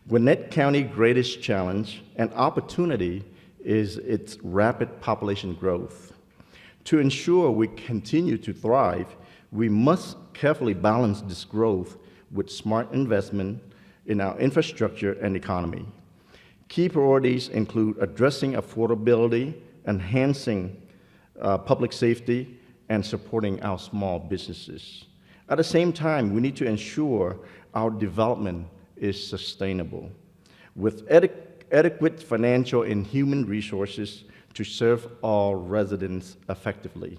Gwinnett County's greatest challenge and opportunity is its rapid population growth. To ensure we continue to thrive, we must carefully balance this growth with smart investment in our infrastructure and economy. Key priorities include addressing affordability, enhancing public safety, and supporting our small businesses. At the same time, we need to ensure our development is sustainable, with adequate financial and human resources to serve all residents effectively.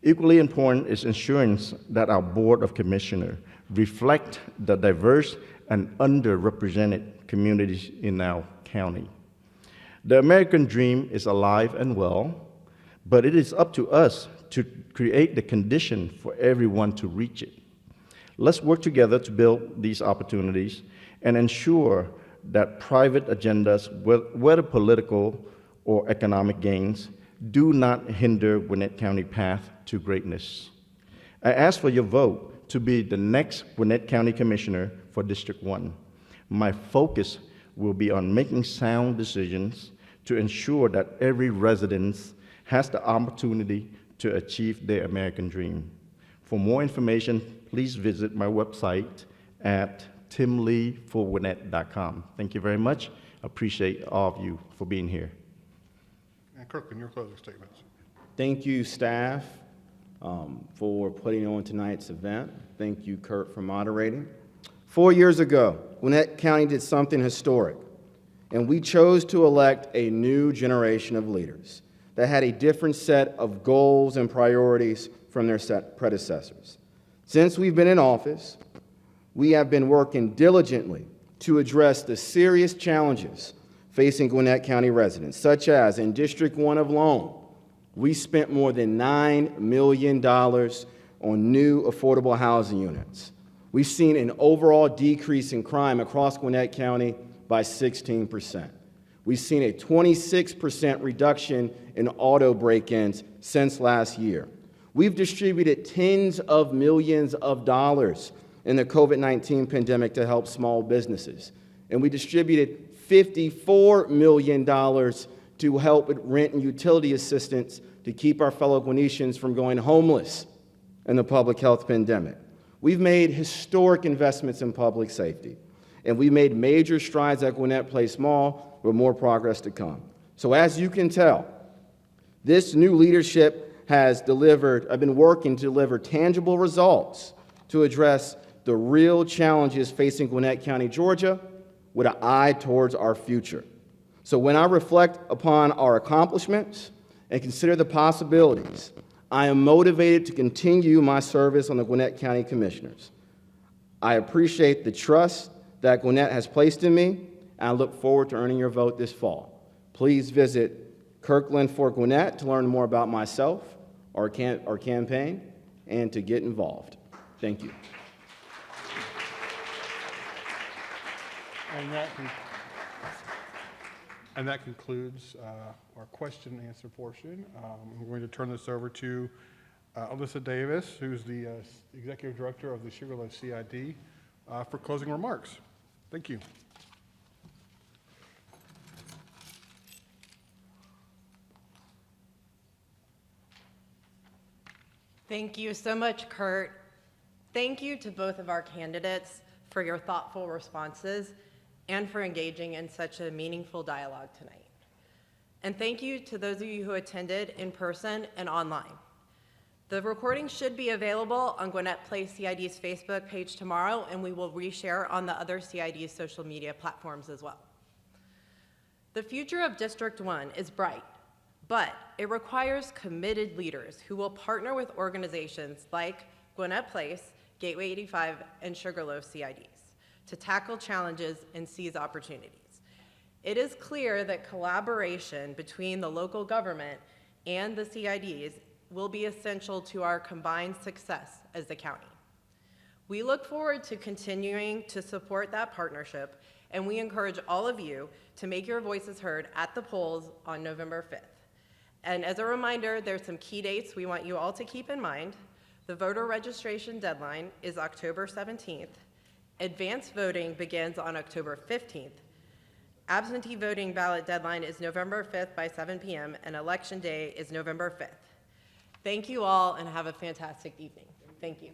Equally important is ensuring that our Board of Commissioners reflect the diverse and underrepresented communities in our county. The American dream is alive and well, but it is up to us to create the condition for everyone to reach it. Let's work together to build these opportunities and ensure that private agendas, whether political or economic gains, do not hinder Gwinnett County path to greatness. I ask for your vote to be the next Gwinnett County Commissioner for District 1. My focus will be on making sound decisions to ensure that every resident has the opportunity to achieve their American dream. For more information, please visit my website at timleeforgwinnett.com. Thank you very much. Appreciate all of you for being here. And Kirkland, your closing statements. Thank you, staff, for putting on tonight's event. Thank you, Kurt, for moderating. 4 years ago, Gwinnett County did something historic, and we chose to elect a new generation of leaders that had a different set of goals and priorities from their predecessors. Since we've been in office, we have been working diligently to address the serious challenges facing Gwinnett County residents, such as in District 1 alone, we spent more than $9 million on new affordable housing units. We've seen an overall decrease in crime across Gwinnett County by 16%. We've seen a 26% reduction in auto break-ins since last year. We've distributed tens of millions of dollars in the COVID-19 pandemic to help small businesses. And we distributed $54 million to help with rent and utility assistance to keep our fellow Gwinnettians from going homeless in the public health pandemic. We've made historic investments in public safety, and we made major strides at Gwinnett Place Mall with more progress to come. So as you can tell, this new leadership has delivered, I've been working to deliver tangible results to address the real challenges facing Gwinnett County, Georgia, with an eye towards our future. So when I reflect upon our accomplishments and consider the possibilities, I am motivated to continue my service on the Gwinnett County Commissioners. I appreciate the trust that Gwinnett has placed in me, and I look forward to earning your vote this fall. Please visit Kirkland for Gwinnett to learn more about myself, our campaign, and to get involved. Thank you. And that concludes our question and answer portion. I'm going to turn this over to Alyssa Davis, who's the Executive Director of the Sugarloaf CID, for closing remarks. Thank you. Thank you so much, Kurt. Thank you to both of our candidates for your thoughtful responses and for engaging in such a meaningful dialogue tonight. And thank you to those of you who attended in person and online. The recording should be available on Gwinnett Place CID's Facebook page tomorrow, and we will reshare on the other CID's social media platforms as well. The future of District 1 is bright, but it requires committed leaders who will partner with organizations like Gwinnett Place, Gateway 85, and Sugarloaf CIDs to tackle challenges and seize opportunities. It is clear that collaboration between the local government and the CIDs will be essential to our combined success as the county. We look forward to continuing to support that partnership, and we encourage all of you to make your voices heard at the polls on November 5th. And as a reminder, there's some key dates we want you all to keep in mind. The voter registration deadline is October 17th. Advanced voting begins on October 15th. Absentee voting ballot deadline is November 5th by 7 p.m. and election day is November 5th. Thank you all and have a fantastic evening. Thank you.